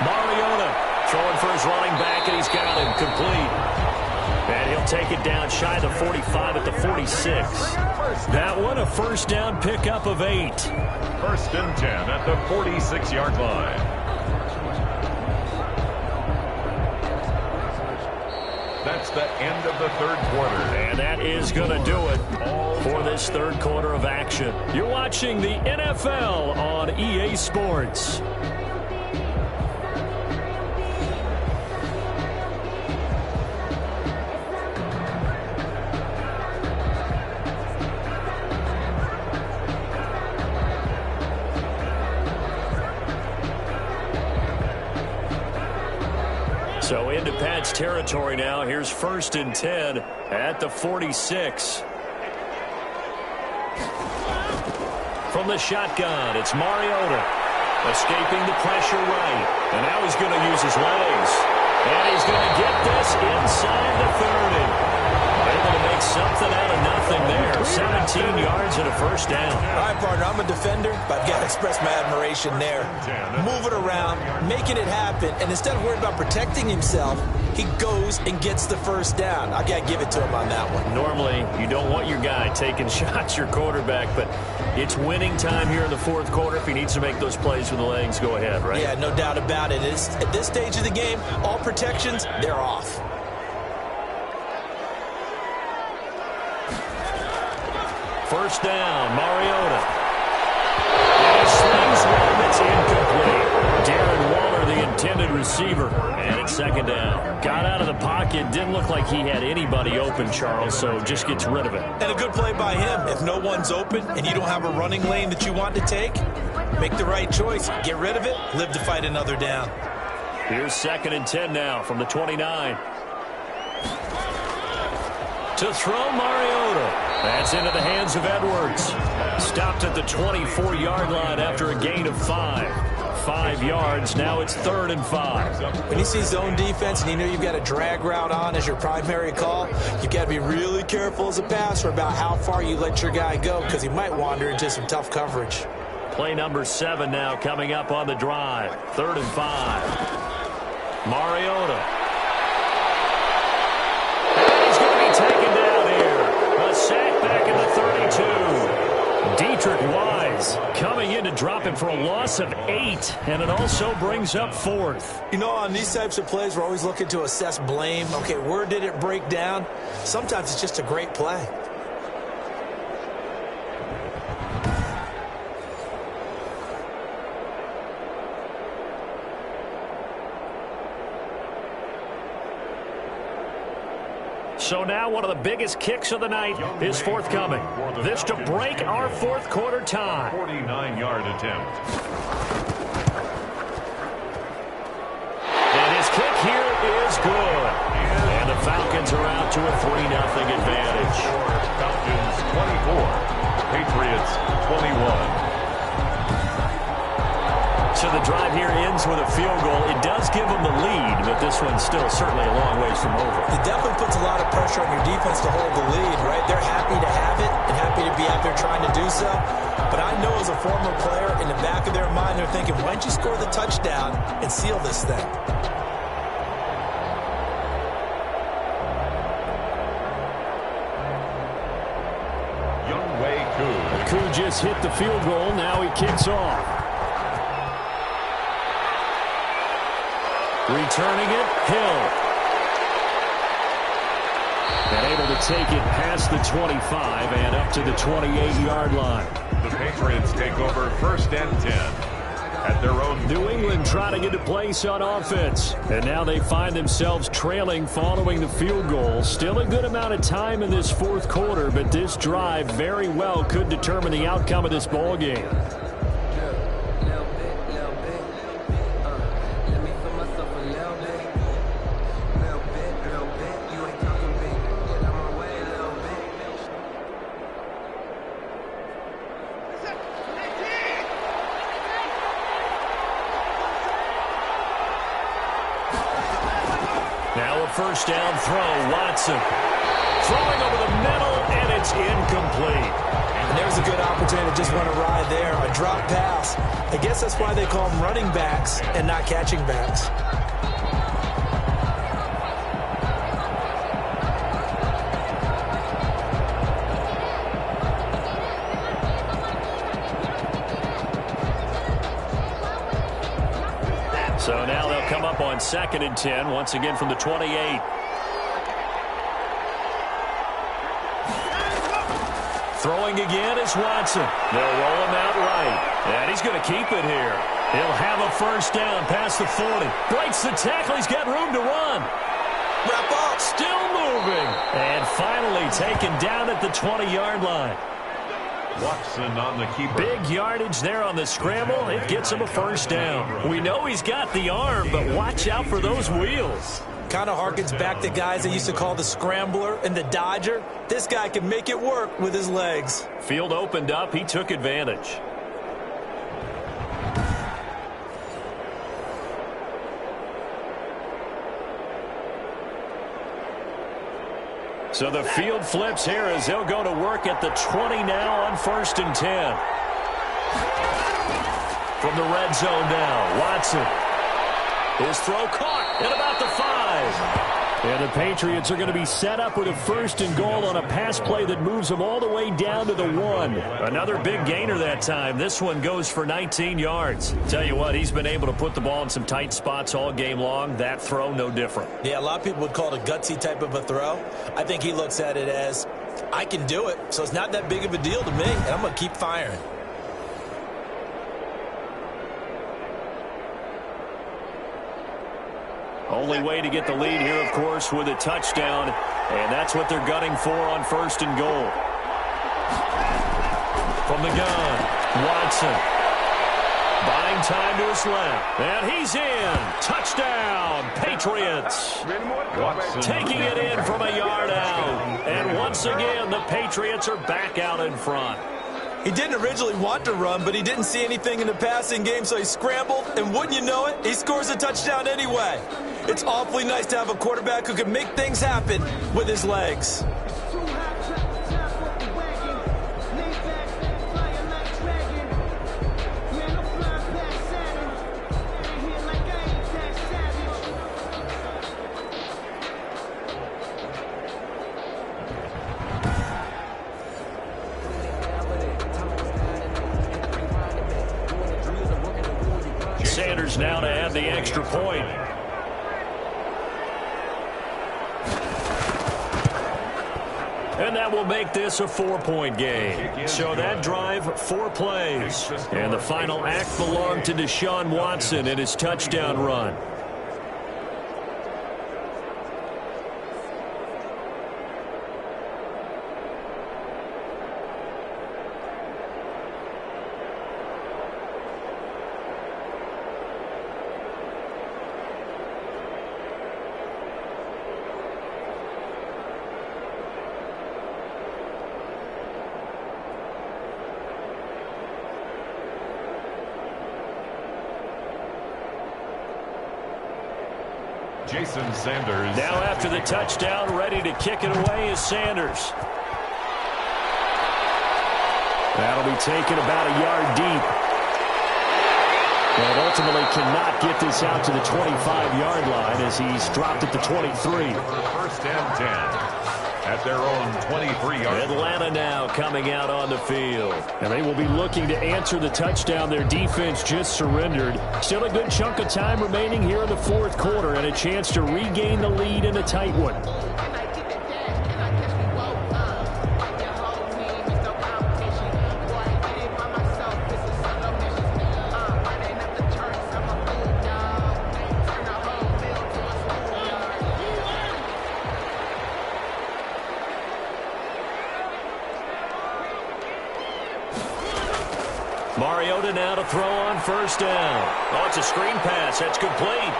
Mariota throwing for his running back, and he's got him complete. And he'll take it down shy of the 45 at the 46. That one, a first down pickup of 8. 1st and 10 at the 46-yard line. That's the end of the third quarter. And that is going to do it for this third quarter of action. You're watching the NFL on EA Sports. So into Pat's territory now. Here's 1st and 10 at the 46. From the shotgun, it's Mariota. Escaping the pressure right. And now he's going to use his legs. And he's going to get this inside the 30. Able to make something out of nothing there. 17 yards and a first down. All right, partner, I'm a defender, but I've got to express my admiration there. Moving around, making it happen, and instead of worrying about protecting himself, he goes and gets the first down. I got to give it to him on that one. Normally, you don't want your guy taking shots, your quarterback, but it's winning time here in the fourth quarter. If he needs to make those plays with the legs, go ahead, right? Yeah, no doubt about it. At this stage of the game, all protections, they're off. First down, Mariota. And he slings one that's incomplete. Darren Waller, the intended receiver. And it's 2nd down. Got out of the pocket. Didn't look like he had anybody open, Charles, so just gets rid of it. And a good play by him. If no one's open and you don't have a running lane that you want to take, make the right choice. Get rid of it. Live to fight another down. Here's 2nd and 10 now from the 29. To throw Mariota. That's into the hands of Edwards. Stopped at the 24-yard line after a gain of 5. 5 yards. Now it's 3rd and 5. When you see zone defense and you know you've got a drag route on as your primary call, you've got to be really careful as a passer about how far you let your guy go because he might wander into some tough coverage. Play number 7 now coming up on the drive. 3rd and 5. Mariota. Taken down here. A sack back at the 32. Patrick Wise coming in to him for a loss of 8, and it also brings up 4th. You know, on these types of plays, we're always looking to assess blame. Okay, where did it break down? Sometimes it's just a great play. So now one of the biggest kicks of the night is forthcoming. This to break our fourth quarter tie. 49-yard attempt. And his kick here is good. And the Falcons are out to a 3-0 advantage. Falcons 24, Patriots 21. So the drive here ends with a field goal. It does give them the lead, but this one's still certainly a long ways from over. It definitely puts a lot of pressure on your defense to hold the lead, right? They're happy to have it and happy to be out there trying to do so. But I know as a former player, in the back of their mind, they're thinking, why don't you score the touchdown and seal this thing? Koo just hit the field goal. Now he kicks off. Returning it, Hill. And able to take it past the 25 and up to the 28-yard line. The Patriots take over 1st and 10 at their own. New England trying to get a place on offense. And now they find themselves trailing following the field goal. Still a good amount of time in this fourth quarter, but this drive very well could determine the outcome of this ball game. First down throw, Watson. Throwing over the middle, and it's incomplete. And there's a good opportunity to just run a ride there, a drop pass. I guess that's why they call them running backs and not catching backs. So now they'll come up on 2nd and 10, once again from the 28. Throwing again is Watson. They'll roll him out right. And he's going to keep it here. He'll have a first down past the 40. Breaks the tackle. He's got room to run. Wrap up. Still moving. And finally taken down at the 20-yard line. Watson on the keeper. Big yardage there on the scramble. It gets him a first down. We know he's got the arm, but watch out for those wheels. Kind of harkens back to guys they used to call the scrambler and the dodger. This guy can make it work with his legs. Field opened up. He took advantage. So the field flips here as they'll go to work at the 20 now on 1st and 10. From the red zone now, Watson. His throw caught at about the 5. And the Patriots are going to be set up with a 1st and goal on a pass play that moves them all the way down to the 1. Another big gainer that time. This one goes for 19 yards. Tell you what, he's been able to put the ball in some tight spots all game long. That throw, no different. Yeah, a lot of people would call it a gutsy type of a throw. I think he looks at it as, I can do it, so it's not that big of a deal to me, and I'm going to keep firing. Only way to get the lead here, of course, with a touchdown, and that's what they're gunning for on 1st and goal. From the gun, Watson. Buying time to his left, and he's in. Touchdown, Patriots. Watson taking it in from a yard out, and once again, the Patriots are back out in front. He didn't originally want to run, but he didn't see anything in the passing game, so he scrambled, and wouldn't you know it, he scores a touchdown anyway. It's awfully nice to have a quarterback who can make things happen with his legs. Patriots now to add the extra point. And that will make this a 4-point game. So that drive, 4 plays. And the final act belonged to Deshaun Watson in his touchdown run. Jason Sanders. Now after the touchdown, ready to kick it away is Sanders. That'll be taken about a yard deep. And ultimately cannot get this out to the 25-yard line as he's dropped at the 23. First and 10 at their own 23-yard. Atlanta now coming out on the field. And they will be looking to answer the touchdown their defense just surrendered. Still a good chunk of time remaining here in the fourth quarter and a chance to regain the lead in a tight one. Mariota now to throw on first down. Oh, it's a screen pass. That's complete.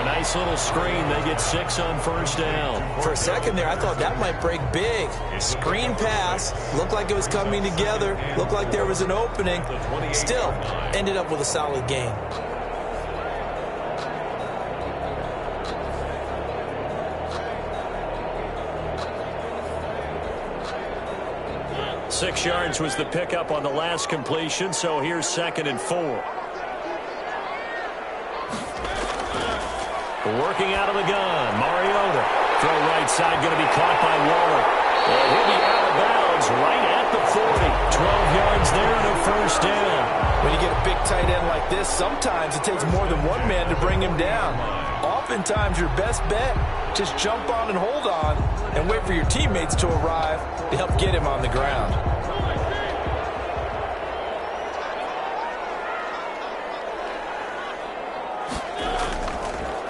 A nice little screen. They get 6 on first down. For a second there, I thought that might break big. Screen pass. Looked like it was coming together. Looked like there was an opening. Still, ended up with a solid gain. 6 yards was the pickup on the last completion, so here's 2nd and 4. Working out of the gun, Mariota. Throw right side, going to be caught by Waller. And he'll be out of bounds right at the 40. 12 yards there and a first down. When you get a big tight end like this, sometimes it takes more than one man to bring him down. Oftentimes, your best bet, just jump on and hold on and wait for your teammates to arrive to help get him on the ground.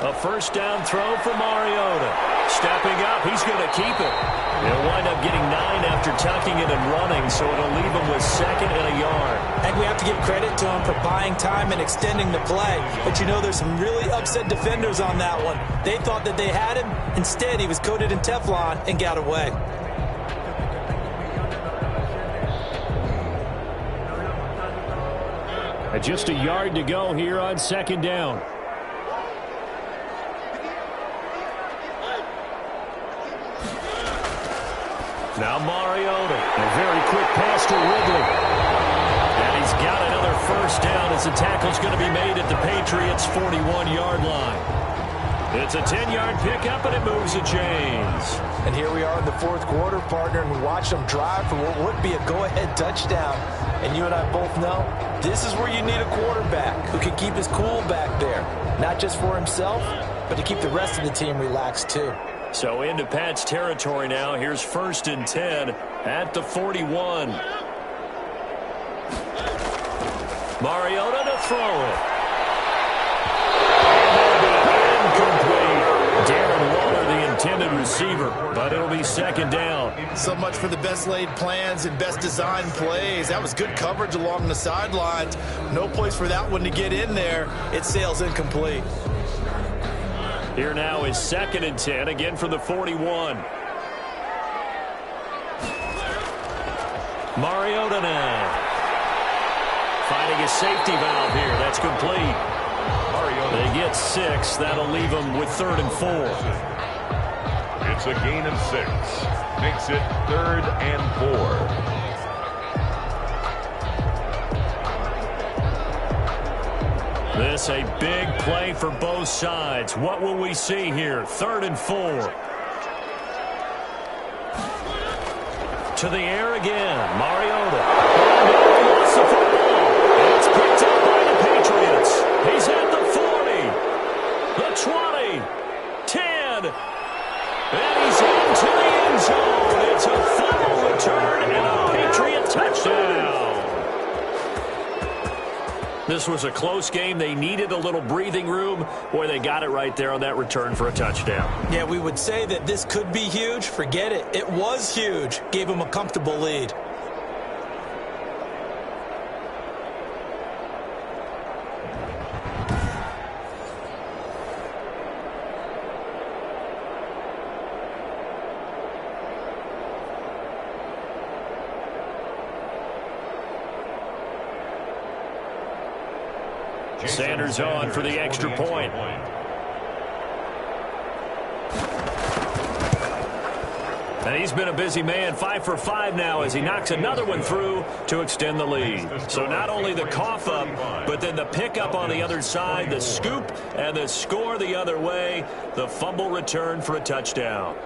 A first down throw for Mariota. Stepping up, he's going to keep it. He'll wind up getting 9 after tucking it and running, so it'll leave him with 2nd and a yard. I think we have to give credit to him for buying time and extending the play. But you know, there's some really upset defenders on that one. They thought that they had him. Instead, he was coated in Teflon and got away. Just a yard to go here on 2nd down. Now Mariota, a very quick pass to Ridley. And he's got another first down as the tackle's going to be made at the Patriots' 41-yard line. It's a 10-yard pickup, and it moves the chains. And here we are in the fourth quarter, partner, and we watch them drive for what would be a go-ahead touchdown. And you and I both know this is where you need a quarterback who can keep his cool back there, not just for himself, but to keep the rest of the team relaxed too. So into Pat's territory now. Here's 1st and 10 at the 41. Mariota to throw it. Incomplete. Darren Waller, the intended receiver, but it'll be 2nd down. So much for the best laid plans and best designed plays. That was good coverage along the sidelines. No place for that one to get in there. It sails incomplete. Here now is 2nd and 10, again from the 41. Mariota now. Finding a safety valve here. That's complete. They get 6. That'll leave them with 3rd and 4. It's a gain of 6. Makes it 3rd and 4. This a big play for both sides. What will we see here? 3rd and 4. To the air again. Mariota. Lost the football. It's picked up by the This was a close game. They needed a little breathing room. Boy, they got it right there on that return for a touchdown. Yeah, we would say that this could be huge. Forget it. It was huge. Gave them a comfortable lead. Sanders on for the extra point. And he's been a busy man, 5 for 5 now as he knocks another one through to extend the lead. So not only the cough up, but then the pickup on the other side, the scoop, and the score the other way. The fumble return for a touchdown.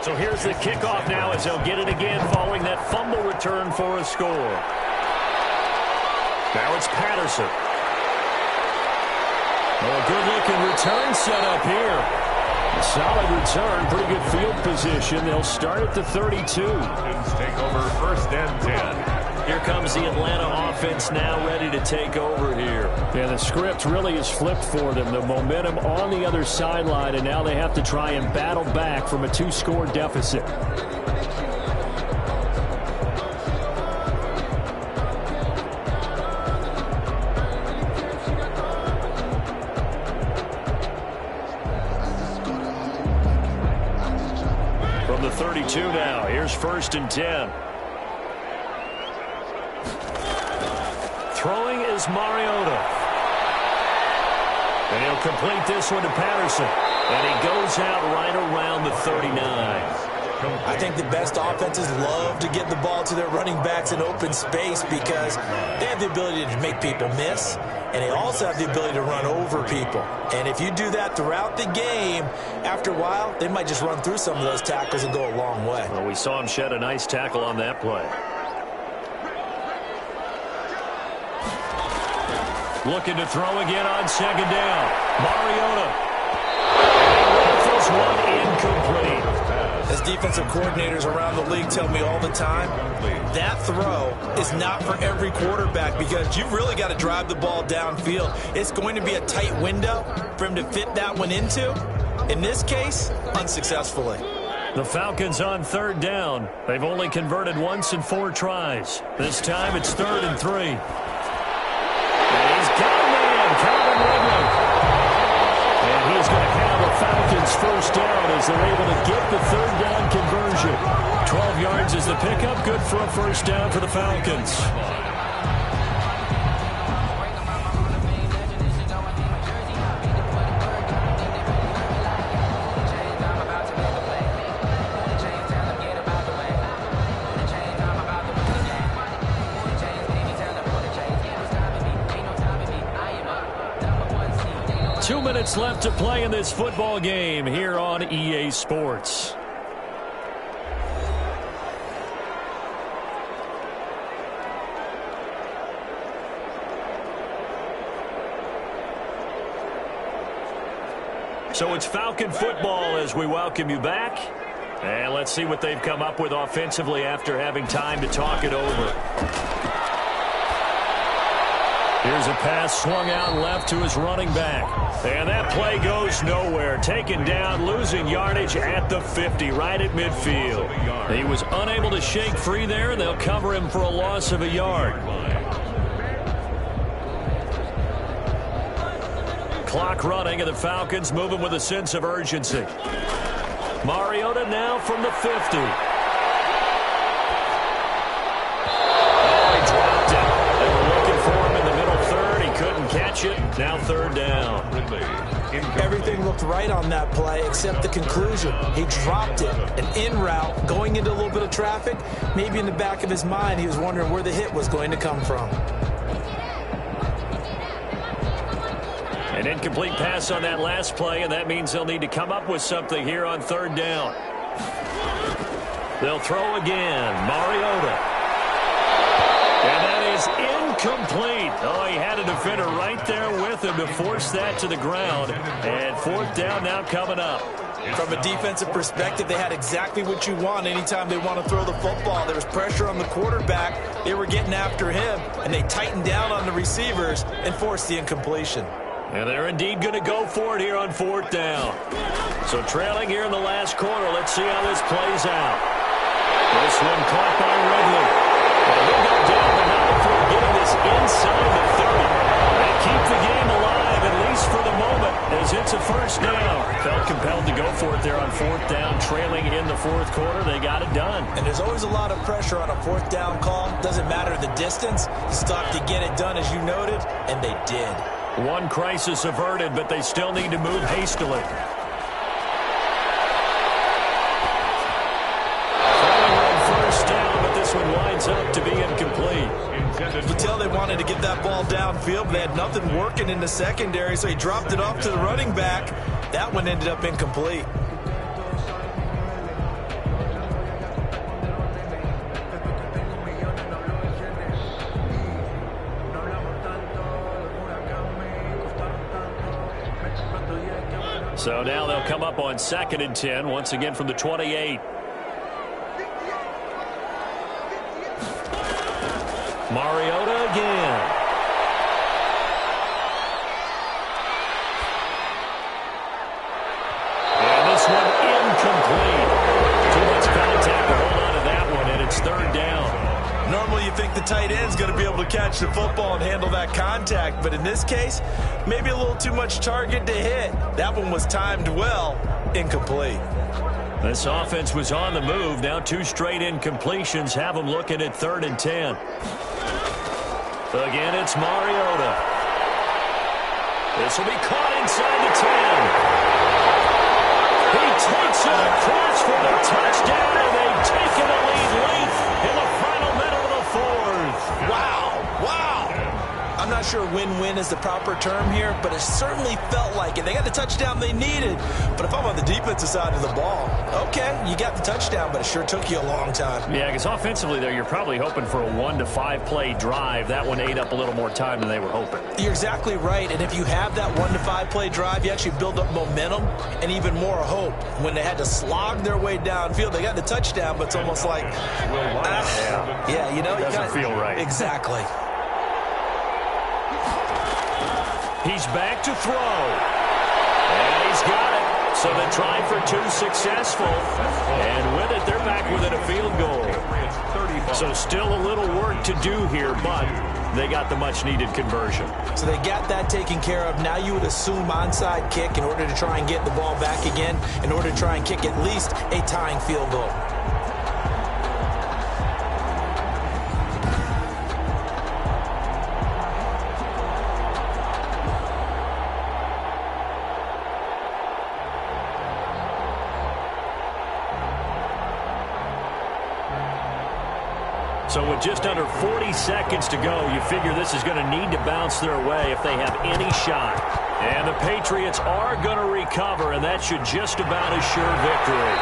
So here's the kickoff now as they'll get it again following that fumble return for a score. Now it's Patterson. Oh, a good-looking return set up here. A solid return, pretty good field position. They'll start at the 32. Take over 1st and 10. Here comes the Atlanta offense now ready to take over here. Yeah, the script really is flipped for them. The momentum on the other sideline, and now they have to try and battle back from a 2-score deficit. From the 32 now, here's 1st and 10. Throwing is Mariota. And he'll complete this one to Patterson. And he goes out right around the 39. I think the best offenses love to get the ball to their running backs in open space because they have the ability to make people miss, and they also have the ability to run over people. And if you do that throughout the game, after a while, they might just run through some of those tackles and go a long way. Well, we saw him shed a nice tackle on that play. Looking to throw again on 2nd down. Mariota. This one incomplete. As defensive coordinators around the league tell me all the time, that throw is not for every quarterback because you've really got to drive the ball downfield. It's going to be a tight window for him to fit that one into. In this case, unsuccessfully. The Falcons on 3rd down. They've only converted once in 4 tries. This time it's 3rd and 3. And he's going to have the Falcons 1st down as they're able to get the 3rd down conversion. 12 yards is the pickup. Good for a 1st down for the Falcons. Two minutes left to play in this football game here on EA Sports. So it's Falcon football as we welcome you back. And let's see what they've come up with offensively after having time to talk it over. Here's a pass swung out left to his running back. And that play goes nowhere. Taken down, losing yardage at the 50, right at midfield. He was unable to shake free there, and they'll cover him for a loss of a yard. Clock running, and the Falcons moving with a sense of urgency. Mariota now from the 50. Catch it. Now 3rd down. Everything looked right on that play except the conclusion. He dropped it. An in route going into a little bit of traffic. Maybe in the back of his mind he was wondering where the hit was going to come from. And Incomplete pass on that last play, and that means they'll need to come up with something here on third down. They'll throw again. Mariota. And that is incomplete. Oh, he had a defender right there with him to force that to the ground. And fourth down now coming up. From a defensive perspective, they had exactly what you want anytime they want to throw the football. There was pressure on the quarterback. They were getting after him, and they tightened down on the receivers and forced the incompletion. And they're indeed going to go for it here on fourth down. So trailing here in the last quarter, let's see how this plays out. This one caught by Ridley. And he'll go down, but now before getting this inside the 30. They keep the game alive, at least for the moment, as it's a first down. Felt compelled to go for it there on fourth down, trailing in the fourth quarter. They got it done. And there's always a lot of pressure on a fourth down call. Doesn't matter the distance. You still have to get it done, as you noted, and they did. One crisis averted, but they still need to move hastily. First down, but this one winds up to be incomplete. You could tell they wanted to get that ball downfield, but they had nothing working in the secondary, so he dropped it off to the running back. That one ended up incomplete. So now they'll come up on 2nd and 10, once again from the 28. Mariota again. And this one incomplete. Too much contact to hold on to that one, and it's third down. Normally you think the tight end's going to be able to catch the football and handle that contact, but in this case, maybe a little too much target to hit. That one was timed well, incomplete. This offense was on the move. Now 2 straight incompletions have them looking at 3rd and 10. Again, it's Mariota. This will be caught inside the 10. He takes it across for the touchdown, and they've taken a lead late in the final minute of the 4th. Wow. I'm not sure win-win is the proper term here, but it certainly felt like it. They got the touchdown they needed, but if I'm on the defensive side of the ball, okay, you got the touchdown, but it sure took you a long time. Yeah, because offensively there, you're probably hoping for a 1 to 5 play drive. That one ate up a little more time than they were hoping. You're exactly right, and if you have that 1 to 5 play drive, you actually build up momentum and even more hope. When they had to slog their way downfield, they got the touchdown, but it's almost like, yeah, you know, it doesn't feel right. Exactly. He's back to throw. And he's got it. So they try for 2 successful. And with it, they're back within a field goal. So still a little work to do here, but they got the much-needed conversion. So they got that taken care of. Now you would assume onside kick in order to try and get the ball back again, in order to try and kick at least a tying field goal. So with just under 40 seconds to go, you figure this is going to need to bounce their way if they have any shot. And the Patriots are going to recover, and that should just about assure victory.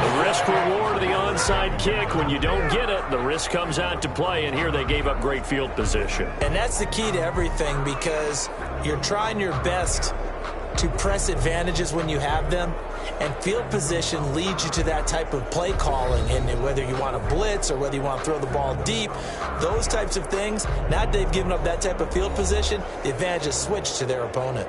The risk-reward of the onside kick, when you don't get it, the risk comes out to play, and here they gave up great field position. And that's the key to everything, because you're trying your best to press advantages when you have them, and field position leads you to that type of play calling. And whether you want to blitz or whether you want to throw the ball deep, those types of things, now that they've given up that type of field position, the advantage is switched to their opponent.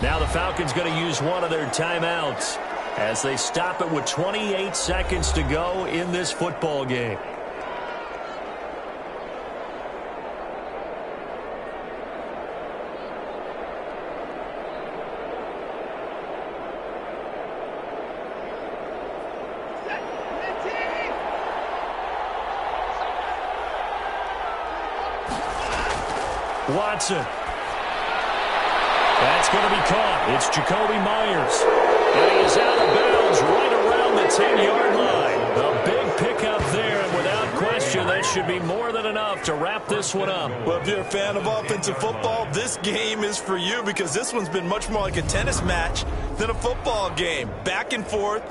Now the Falcons going to use one of their timeouts as they stop it with 28 seconds to go in this football game. Watson. That's going to be caught. It's Jacoby Myers. And he is out of bounds right around the 10-yard line. A big pickup there, and without question, that should be more than enough to wrap this one up. Well, if you're a fan of offensive football, this game is for you because this one's been much more like a tennis match than a football game. Back and forth,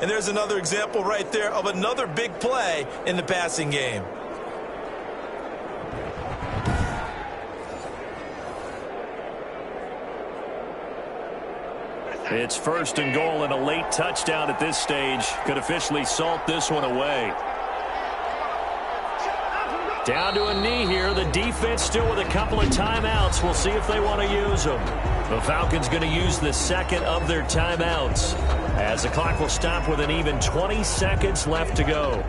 and there's another example right there of another big play in the passing game. It's 1st and goal, and a late touchdown at this stage could officially salt this one away. Down to a knee here. The defense still with a couple of timeouts. We'll see if they want to use them. The Falcons going to use the second of their timeouts as the clock will stop with an even 20 seconds left to go.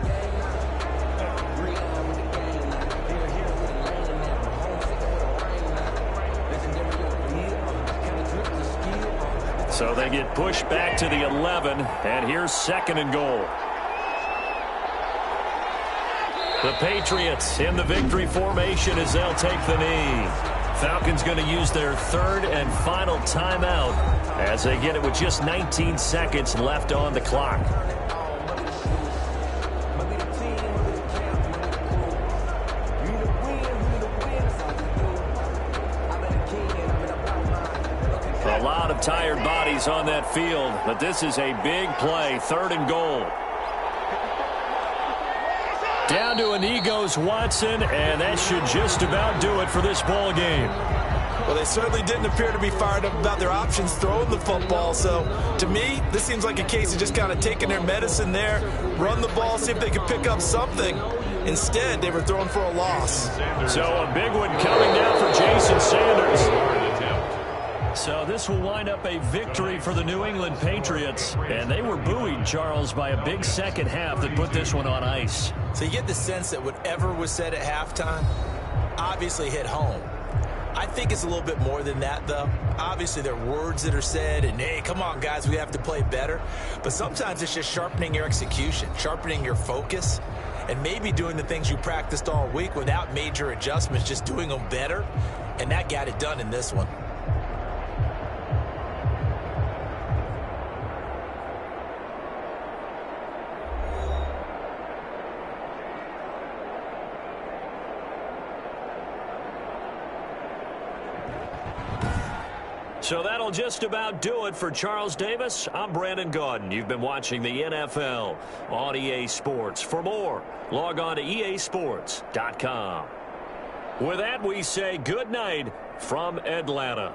So they get pushed back to the 11, and here's 2nd and goal. The Patriots in the victory formation as they'll take the knee. Falcons going to use their 3rd and final timeout as they get it with just 19 seconds left on the clock. A lot of tired bodies on that field, but this is a big play. 3rd and goal. Down to a knee goes Watson, and that should just about do it for this ball game. Well, they certainly didn't appear to be fired up about their options throwing the football. So, to me, this seems like a case of just kind of taking their medicine there, run the ball, see if they could pick up something. Instead, they were throwing for a loss. So, a big one coming down for Jason Sanders. So this will wind up a victory for the New England Patriots. And they were buoyed, Charles, by a big second half that put this one on ice. So you get the sense that whatever was said at halftime obviously hit home. I think it's a little bit more than that, though. Obviously, there are words that are said, and, hey, come on, guys, we have to play better. But sometimes it's just sharpening your execution, sharpening your focus, and maybe doing the things you practiced all week without major adjustments, just doing them better. And that got it done in this one. So that'll just about do it for Charles Davis. I'm Brandon Gaudin. You've been watching the NFL on EA Sports. For more, log on to easports.com. With that, we say good night from Atlanta.